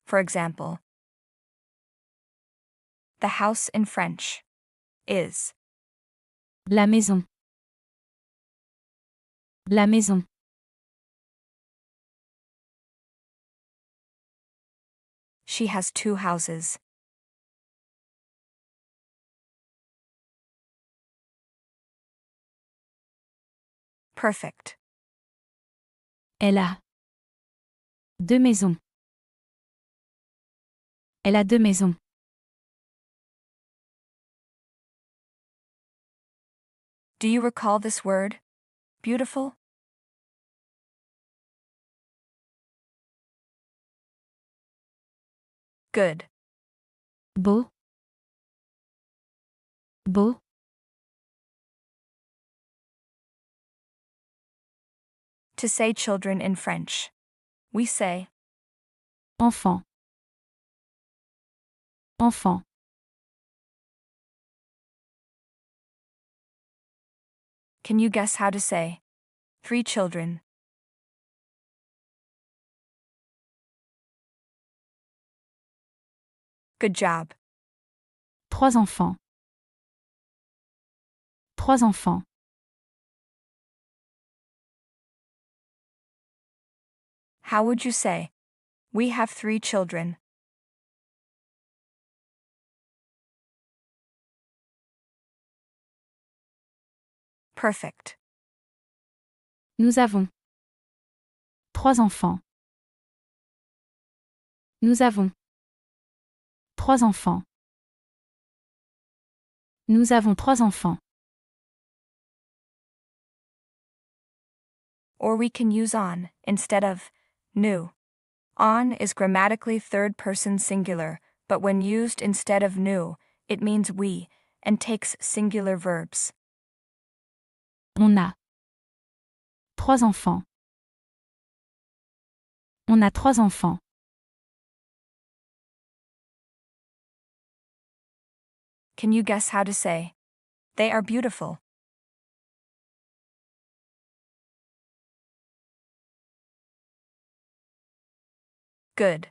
For example, the house in French is. La maison. La maison. She has 2 houses. Perfect. Elle a 2 maisons. Elle a 2 maisons. Do you recall this word? Beautiful? Good. Beau. Beau. To say children in French, we say Enfant. Enfant. Can you guess how to say 3 children? Good job. 3 enfants. 3 enfants. How would you say? We have 3 children. Perfect. Nous avons 3 enfants. Nous avons 3 enfants. Nous avons 3 enfants. Or we can use on instead of nous. On is grammatically third person singular, but when used instead of nous, it means we, and takes singular verbs. On a 3 enfants. On a 3 enfants. Can you guess how to say? They are beautiful. Good.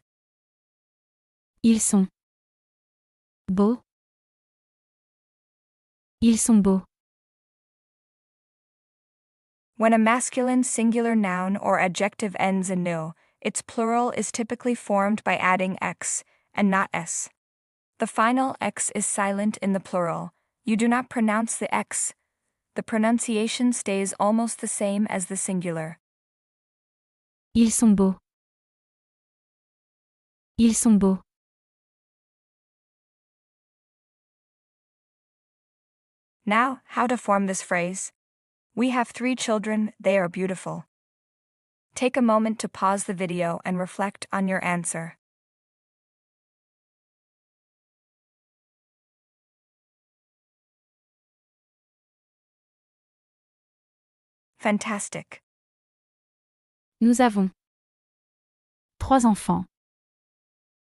Ils sont beaux. Ils sont beaux. When a masculine singular noun or adjective ends in nous, its plural is typically formed by adding x, and not s. The final x is silent in the plural. You do not pronounce the x. The pronunciation stays almost the same as the singular. Ils sont beaux. Ils sont beaux. Now, how to form this phrase? We have 3 children, they are beautiful. Take a moment to pause the video and reflect on your answer. Fantastic. Nous avons 3 enfants.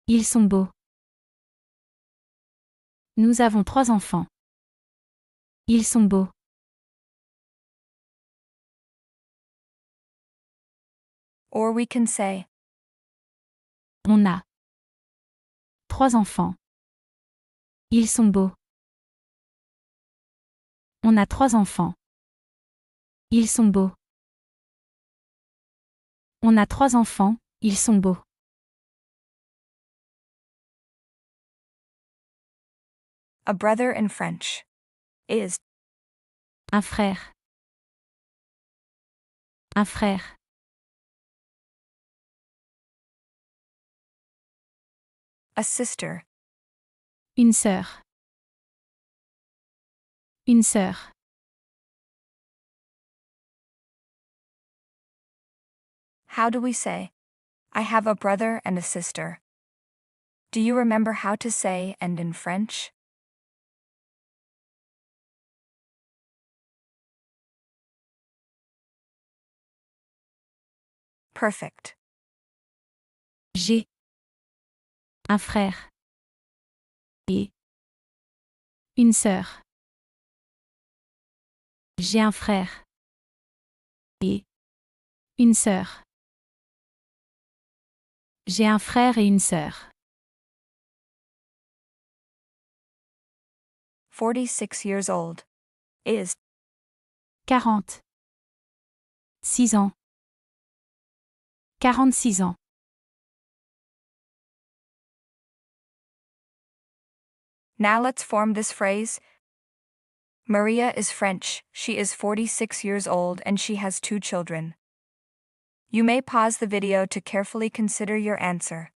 Ils sont beaux. Nous avons 3 enfants. Ils sont beaux. Or we can say, On a 3 enfants. Ils sont beaux. On a 3 enfants. Ils sont beaux. On a 3 enfants, ils sont beaux. a brother in French is Un frère. Un frère. a sister, Une sœur. Une sœur. How do we say, I have a brother and a sister? Do you remember how to say and in French? Perfect. J'ai un frère et une sœur. J'ai un frère et une sœur. J'ai un frère et une sœur. 46 years old is 40. 6 ans. 46 ans. Now let's form this phrase. Maria is French, she is 46 years old and she has 2 children. You may pause the video to carefully consider your answer.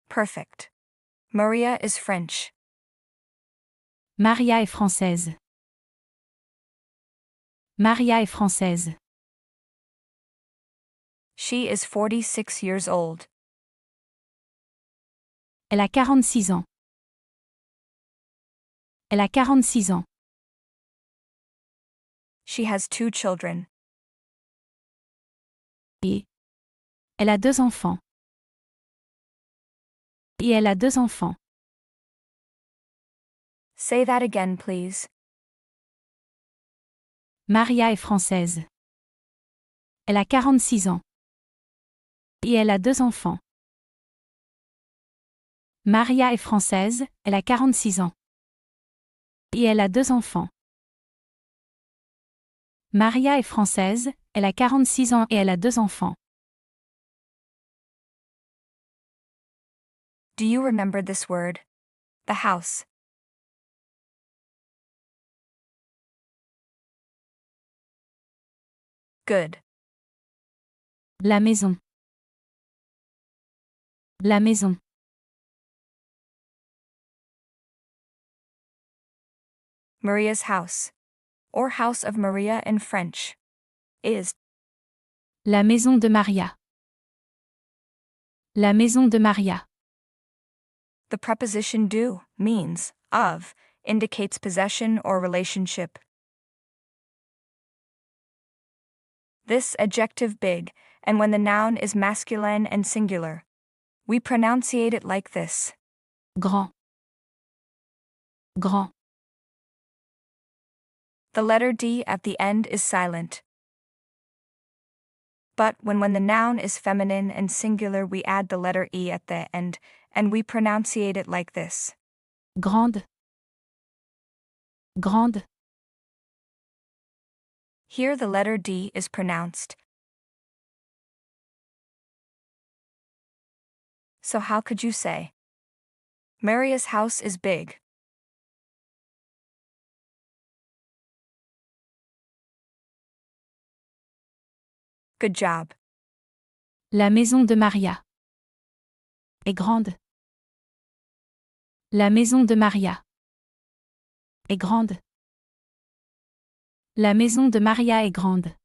Perfect. Maria is French. Maria est française. Maria est française. She is 46 years old. Elle a 46 ans. Elle a 46 ans. She has 2 children. Et elle a 2 enfants. Et elle a 2 enfants. Say that again, please. Maria est française. Elle a 46 ans. Et elle a 2 enfants. Maria est française, elle a 46 ans. Et elle a 2 enfants. Maria est française, elle a 46 ans et elle a 2 enfants. Do you remember this word? The house. Good. La maison. La maison. Maria's house, or house of Maria in French, is La maison de Maria. La maison de Maria. the preposition do means of, indicates possession or relationship. This adjective big, and when the noun is masculine and singular, we pronunciate it like this. Grand. Grand. The letter D at the end is silent. But when the noun is feminine and singular, we add the letter E at the end, and we pronunciate it like this. Grande. Grande. Here the letter D is pronounced. So how could you say, Maria's house is big? Good job. La maison de Maria est grande. La maison de Maria est grande. La maison de Maria est grande.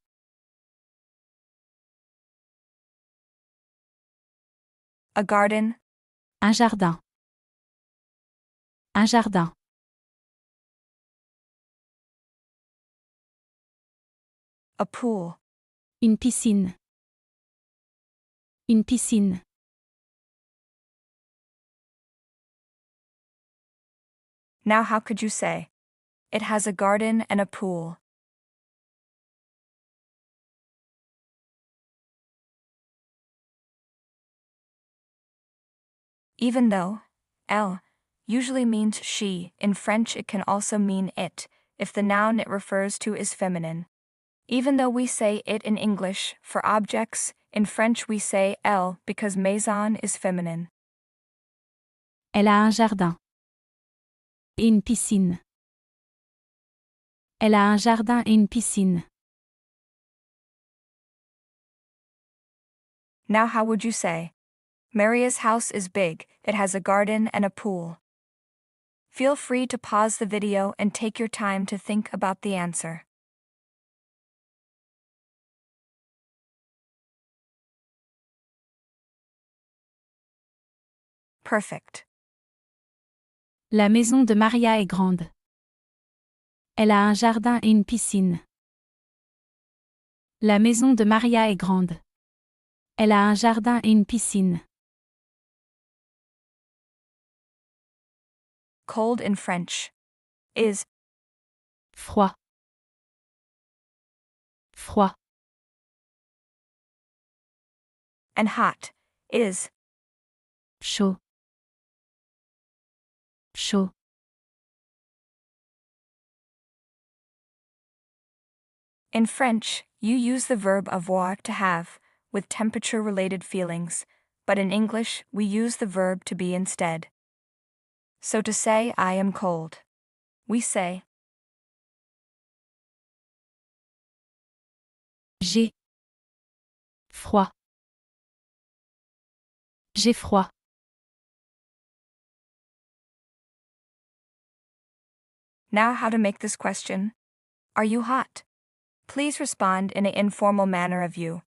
A garden, Un jardin. Un jardin. a pool, Une piscine. Une piscine. Now how could you say, it has a garden and a pool? Even though elle usually means she, in French it can also mean it, if the noun it refers to is feminine. Even though we say it in English for objects, in French we say elle because maison is feminine. Elle a un jardin. Et une piscine. Elle a un jardin et une piscine. Now how would you say, Maria's house is big, it has a garden and a pool. Feel free to pause the video and take your time to think about the answer. Perfect. La maison de Maria est grande. Elle a un jardin et une piscine. La maison de Maria est grande. Elle a un jardin et une piscine. Cold in French is Froid. Froid. and hot is Chaud. Chaud. in French, you use the verb avoir to have, with temperature-related feelings, but in English, we use the verb to be instead. So to say I am cold, we say J'ai froid. J'ai froid. Now how to make this question. Are you hot? Please respond in an informal manner of you.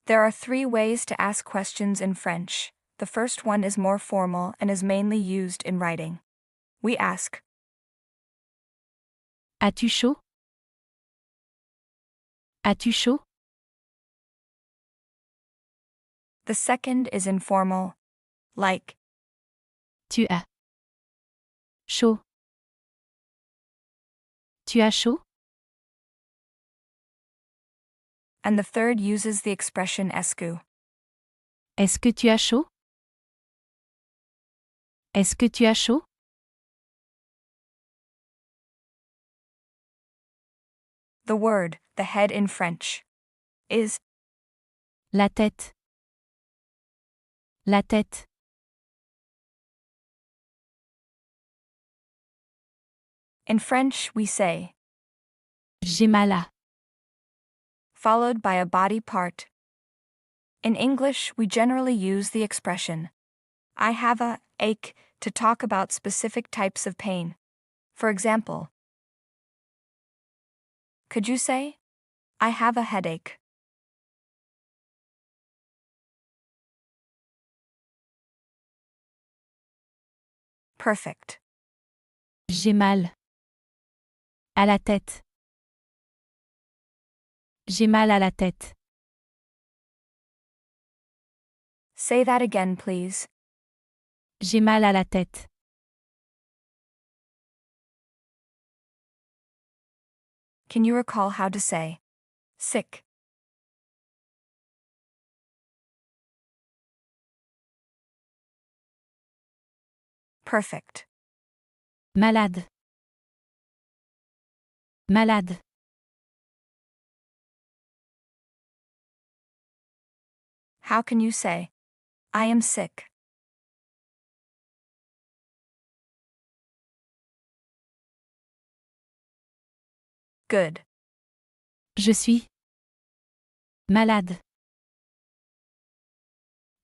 There are 3 ways to ask questions in French. The first one is more formal and is mainly used in writing. We ask, As-tu chaud? As-tu chaud? the second is informal, like, Tu as chaud. Tu as chaud? and the third uses the expression est-ce. Est-ce que tu as chaud? Est-ce que tu as chaud? The word, the head in French, is La tête. La tête. in French we say, J'ai mal à. followed by a body part. In English, we generally use the expression, I have a ache, to talk about specific types of pain. For example, could you say, I have a headache? Perfect. J'ai mal à la tête. J'ai mal à la tête. Say that again, please. J'ai mal à la tête. Can you recall how to say, sick? Perfect. Malade. Malade. How can you say, I am sick? Good. Je suis malade.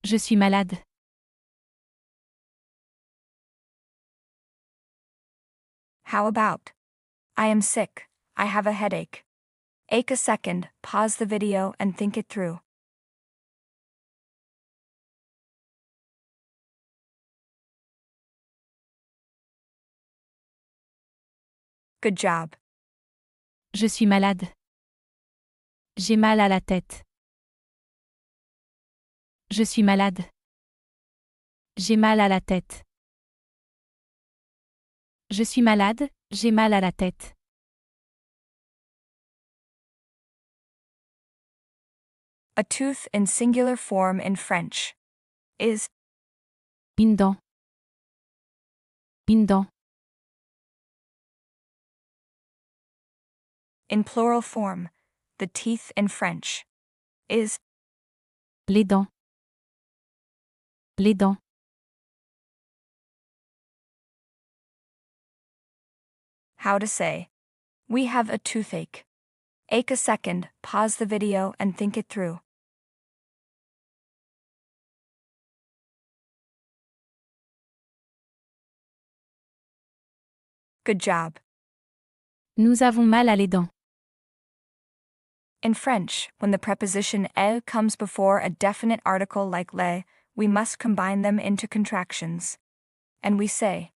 Je suis malade. How about, I am sick, I have a headache. Take a second, pause the video and think it through. Good job. Je suis malade. J'ai mal à la tête. Je suis malade. J'ai mal à la tête. Je suis malade, j'ai mal à la tête. A tooth in singular form in French is Une dent. Une dent. in plural form. The teeth in French is Les dents. Les dents. how to say. We have a toothache. Ache a second, pause the video and think it through. Good job. Nous avons mal à les dents. In French, when the preposition "e" comes before a definite article like les, we must combine them into contractions. And we say,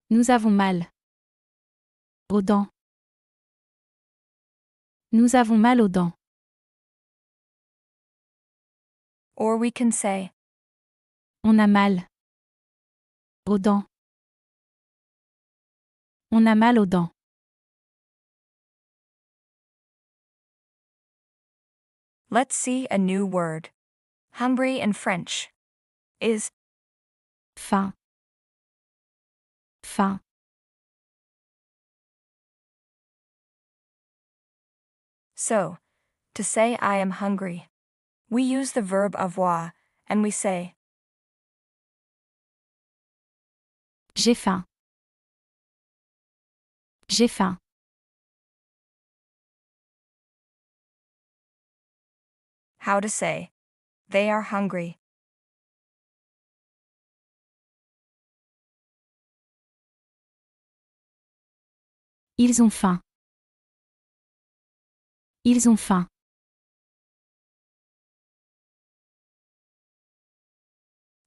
Nous avons mal. Aux dents. Nous avons mal aux dents. or we can say, On a mal. Aux dents. On a mal aux dents. let's see a new word. Hungry in French is Faim. Faim. so. To say I am hungry, we use the verb avoir, and we say, J'ai faim. J'ai faim. how to say. They are hungry. Ils ont faim. Ils ont faim.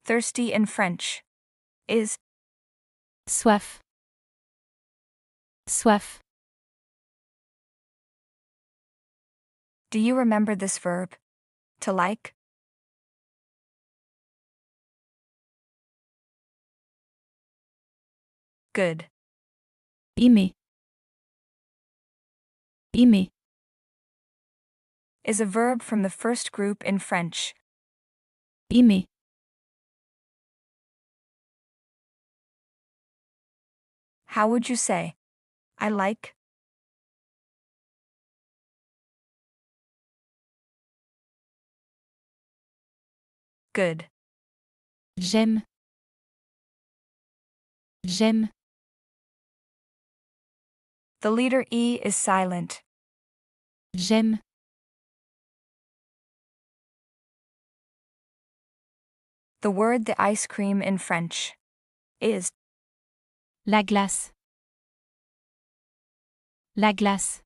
Thirsty in French is Soif. Soif. do you remember this verb? To like? Good. Aimer. Aimer. Is a verb from the first group in French. Aimer. How would you say? I like? Good. J'aime. J'aime. The letter E is silent. J'aime. The word the ice cream in French is La glace. La glace.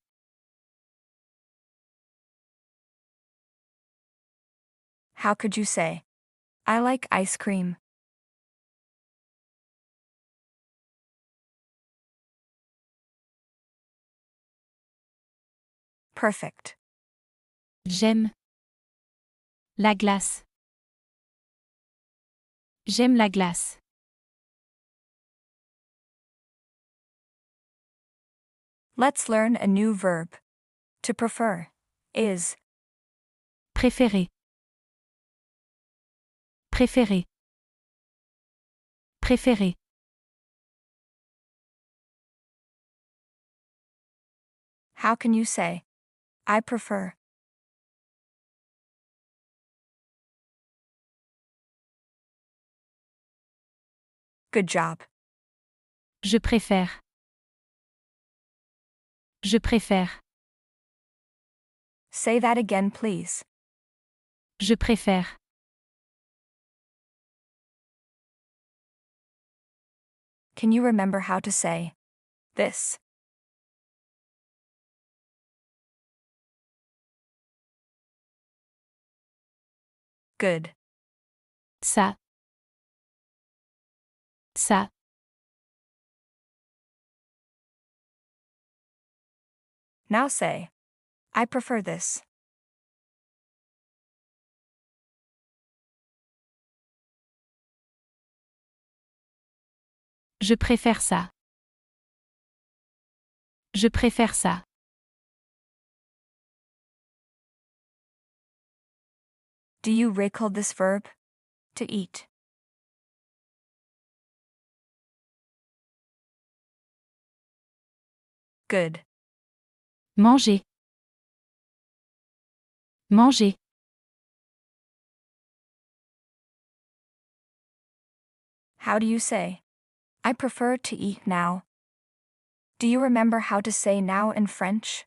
how could you say? I like ice cream. Perfect. J'aime. La glace. J'aime la glace. Let's learn a new verb. To prefer is Préférer. Préférer. Préférer. how can you say? I prefer. Good job. Je préfère. Je préfère. Say that again, please. Je préfère. Can you remember how to say this? Good. Ça. Ça. Now say, I prefer this. Je préfère ça. Je préfère ça. Do you recall this verb? To eat. Good. Manger. Manger. How do you say? I prefer to eat now. Do you remember how to say now in French?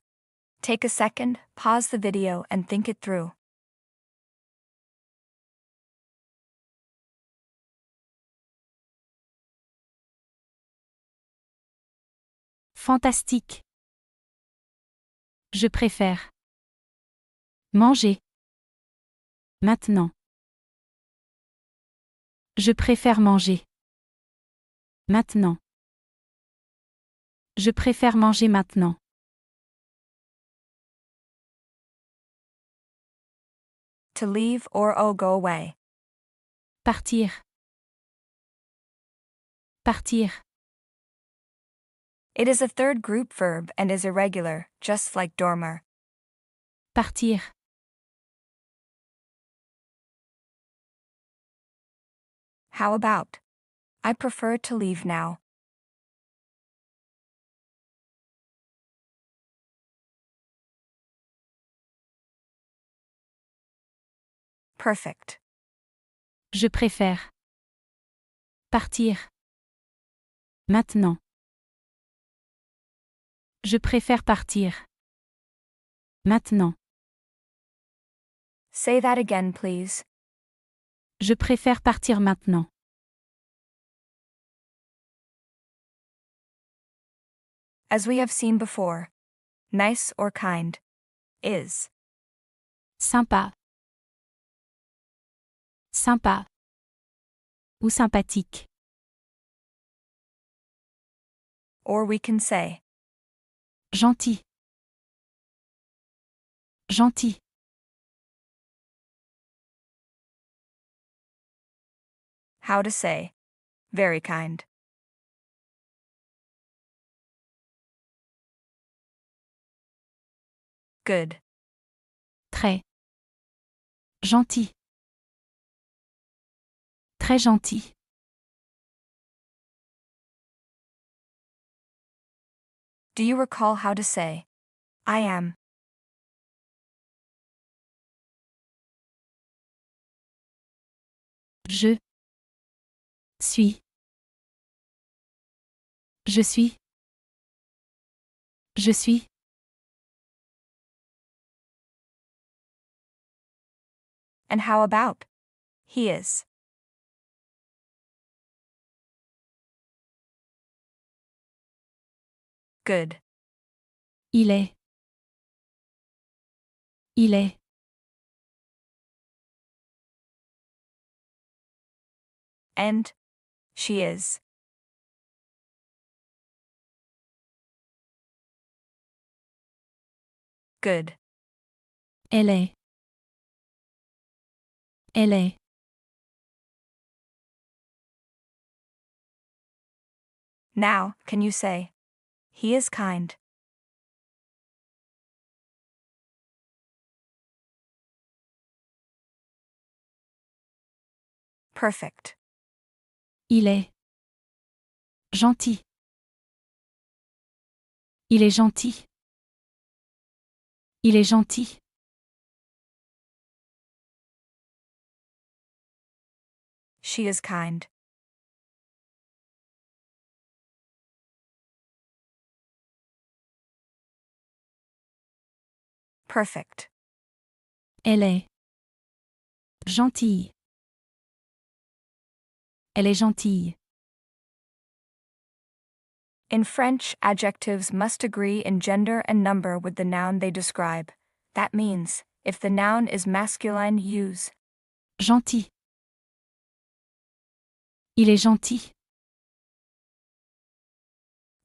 Take a second, pause the video, and think it through. Fantastique. Je préfère. Manger. Maintenant. Je préfère manger. Maintenant. Je préfère manger maintenant. To leave or go away. Partir. Partir. It is a third group verb and is irregular, just like dormir. Partir. How about? I prefer to leave now. Perfect. Je préfère. Partir. Maintenant. Je préfère partir. Maintenant. Say that again, please. Je préfère partir maintenant. As we have seen before, nice or kind is. Sympa. Sympa. Ou sympathique. Or we can say, Gentil. Gentil. how to say, very kind. Good. Très. Gentil. Très gentil. Do you recall how to say, I am? Je suis. Je suis. Je suis. And how about? He is. Good. Il est. Il est. And she is. Good. Elle est. Elle est. Now, can you say, he is kind? Perfect. Il est. Gentil. Il est gentil. Il est gentil. She is kind. Perfect. Elle est. Gentille. Elle est gentille. In French, adjectives must agree in gender and number with the noun they describe. That means, if the noun is masculine, use Gentil. Il est gentil.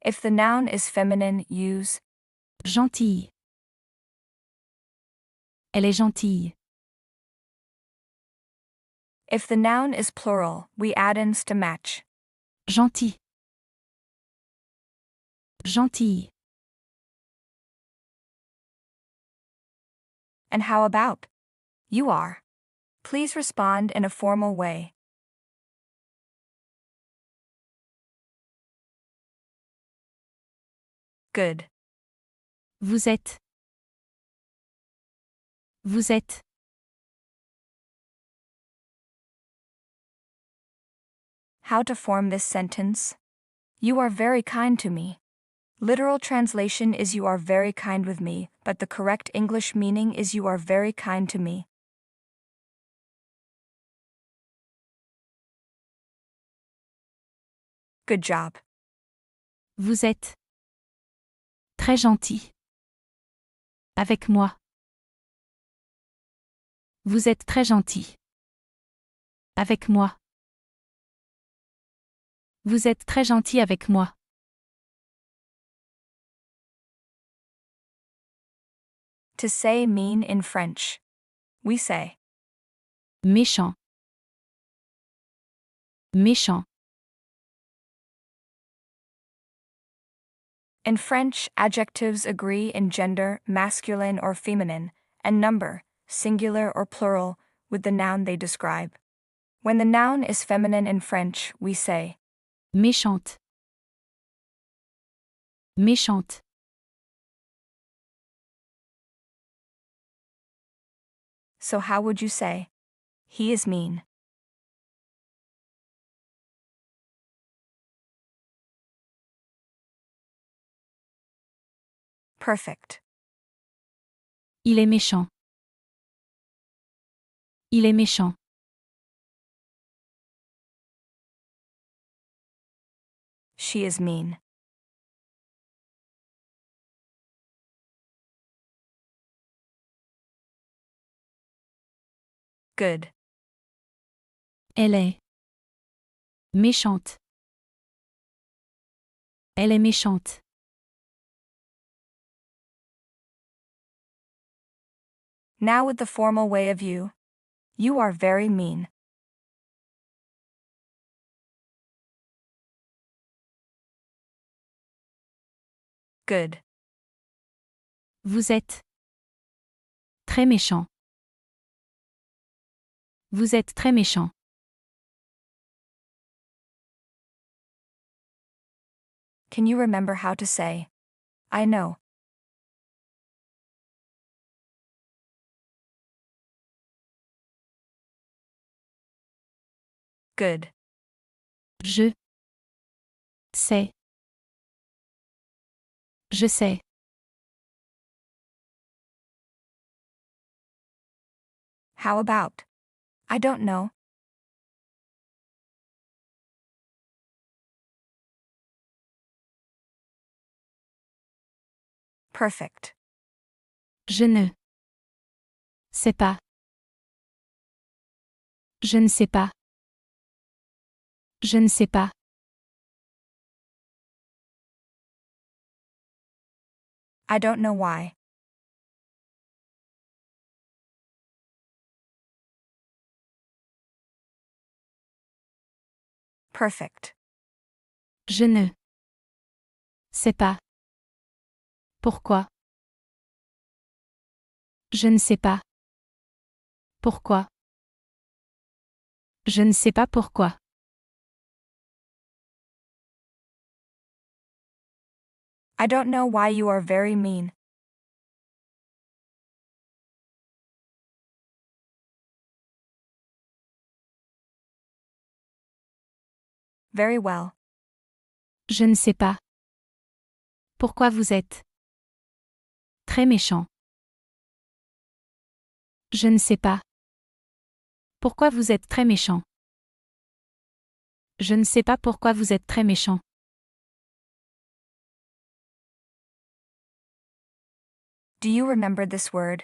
if the noun is feminine, use Gentille. Elle est gentille. if the noun is plural, we add ins to match Gentil. Gentille. And how about? You are. Please respond in a formal way. Good. Vous êtes. Vous êtes. How to form this sentence? You are very kind to me. Literal translation is you are very kind with me, but the correct English meaning is you are very kind to me. Good job. Vous êtes. Très gentil. Avec moi. Vous êtes très gentil. Avec moi. Vous êtes très gentil avec moi. To say mean in French. We say Méchant. Méchant. in French, adjectives agree in gender, masculine or feminine, and number, singular or plural, with the noun they describe. When the noun is feminine in French, we say Méchante. Méchante. So how would you say? He is mean. Perfect. Il est méchant. Il est méchant. She is mean. Good. Elle est. Méchante. Elle est méchante. Now with the formal way of you. You are very mean. Good. Vous êtes. Très méchant. Vous êtes très méchant. Can you remember how to say, I know? Good. Je. Sais. Je sais. How about? I don't know. Perfect. Je ne. Sais pas. Je ne sais pas. Je ne sais pas. I don't know why. Perfect. Je ne. Sais pas. Pourquoi? Je ne sais pas. Pourquoi? Je ne sais pas pourquoi. I don't know why you are very mean. Very well. Je ne sais pas. Pourquoi vous êtes très méchant? Je ne sais pas. Pourquoi vous êtes très méchant? Je ne sais pas pourquoi vous êtes très méchant. Do you remember this word?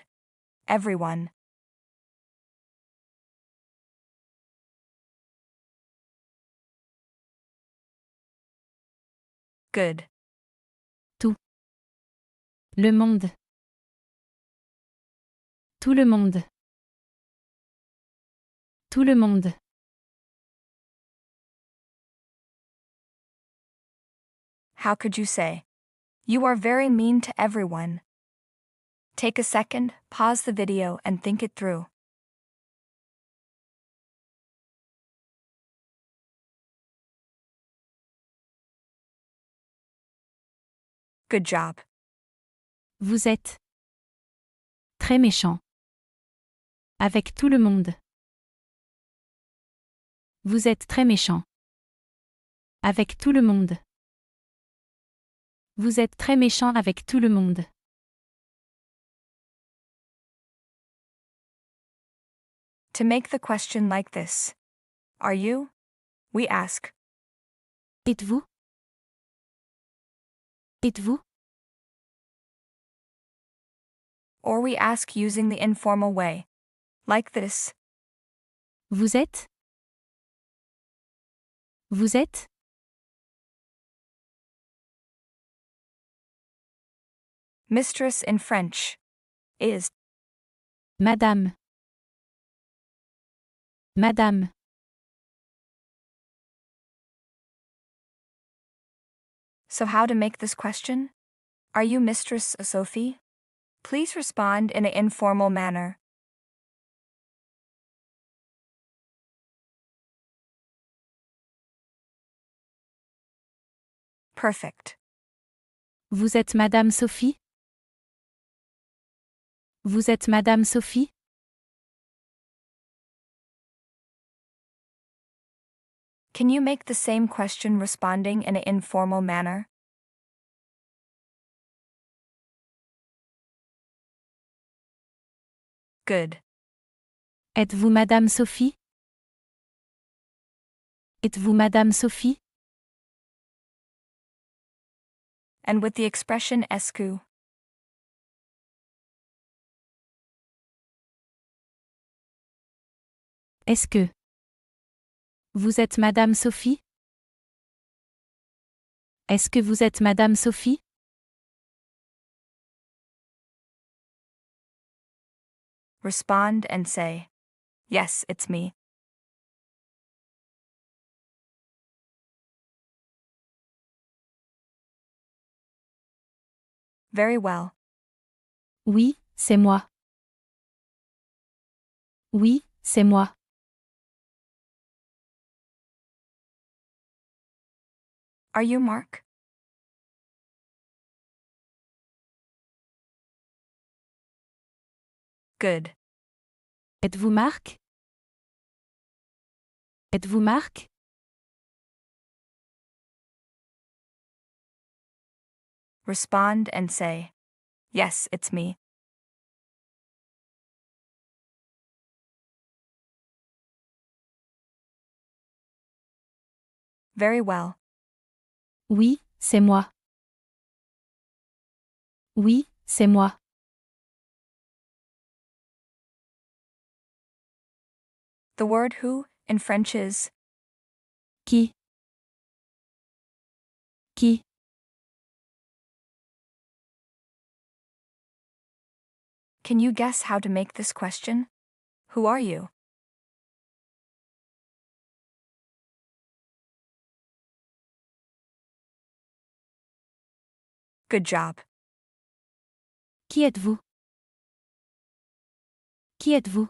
Everyone. Good. Le monde. Tout le monde. Tout le monde. How could you say? You are very mean to everyone. Take a second, pause the video, and think it through. Good job. Vous êtes très méchant. Avec tout le monde. Vous êtes très méchant. Avec tout le monde. Vous êtes très méchant avec tout le monde. To make the question like this. Are you? We ask. Êtes-vous? Êtes-vous? Or we ask using the informal way. Like this. Vous êtes? Vous êtes? Mistress in French is Madame. Madame. So how to make this question? Are you Mistress Sophie? Please respond in an informal manner. Perfect. Vous êtes Madame Sophie? Vous êtes Madame Sophie? Can you make the same question responding in an informal manner? Good. Êtes-vous Madame Sophie? Êtes-vous Madame Sophie? And with the expression est-ce. Est-ce que vous êtes Madame Sophie? Est-ce que vous êtes Madame Sophie? Respond and say, yes, it's me. Very well. Oui, c'est moi. Oui, c'est moi. Are you Mark? Good. Êtes-vous Marc? Êtes-vous Marc? Respond and say, yes, it's me. Very well. Oui, c'est moi. Oui, c'est moi. The word who in French is Qui? Qui? Can you guess how to make this question? Who are you? Good job. Qui êtes-vous? Qui êtes-vous?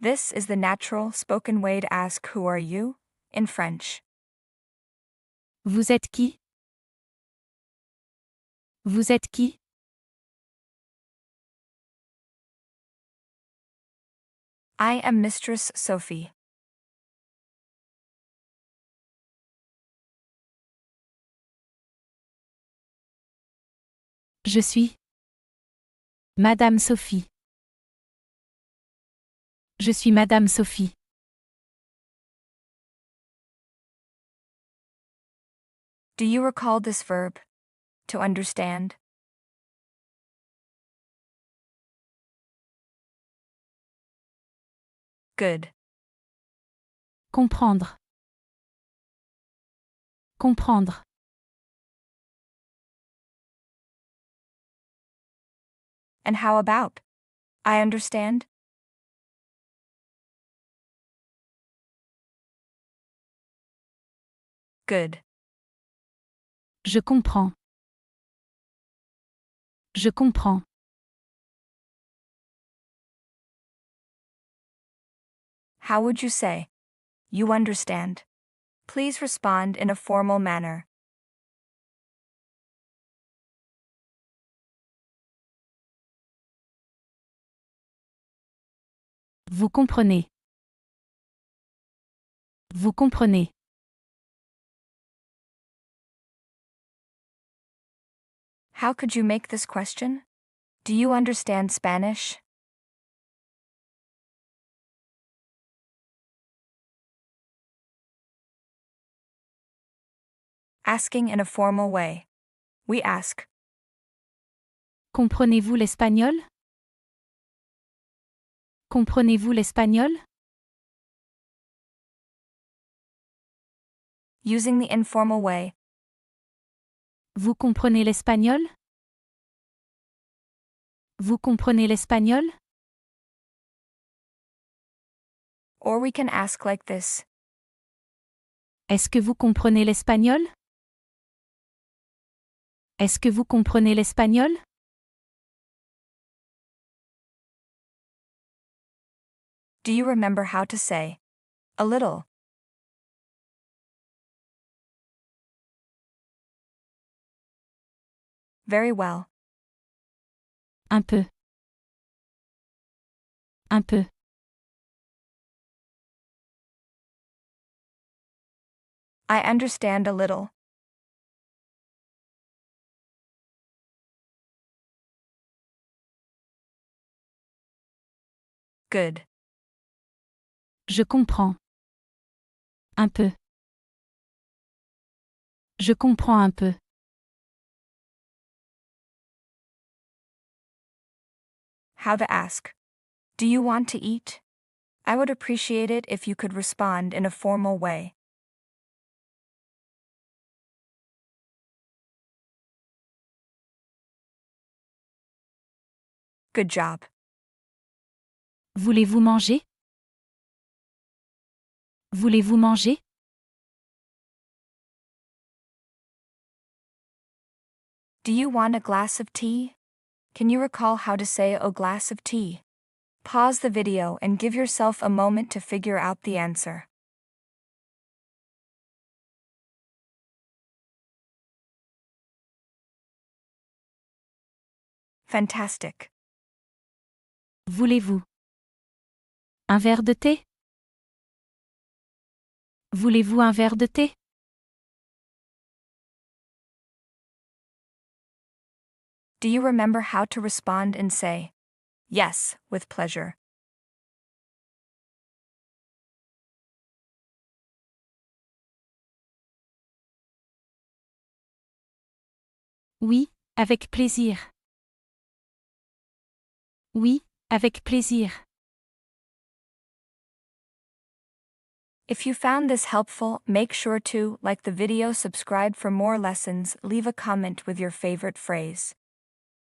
This is the natural spoken way to ask who are you in French. Vous êtes qui? Vous êtes qui? I am Mistress Sophie. Je suis Madame Sophie. Je suis Madame Sophie. Do you recall this verb? To understand? Good. Comprendre. Comprendre. And how about? I understand? Good. Je comprends. Je comprends. How would you say? You understand. Please respond in a formal manner. Vous comprenez. Vous comprenez. How could you make this question? Do you understand Spanish? Asking in a formal way. We ask, Comprenez-vous l'espagnol? Comprenez-vous l'espagnol? using the informal way. Vous comprenez l'espagnol? Vous comprenez l'espagnol? Or we can ask like this. Est-ce que vous comprenez l'espagnol? Est-ce que vous comprenez l'espagnol? Do you remember how to say? A little. Very well. Un peu. Un peu. I understand a little. Good. Je comprends. Un peu. Je comprends un peu. How to ask. Do you want to eat? I would appreciate it if you could respond in a formal way. Good job. Voulez-vous manger? Voulez-vous manger? Do you want a glass of tea? Can you recall how to say a glass of tea? Pause the video and give yourself a moment to figure out the answer. Fantastic. Voulez-vous un verre de thé? Voulez-vous un verre de thé? Do you remember how to respond and say, yes, with pleasure? Oui, avec plaisir. Oui, avec plaisir. If you found this helpful, make sure to like the video, subscribe for more lessons, leave a comment with your favorite phrase.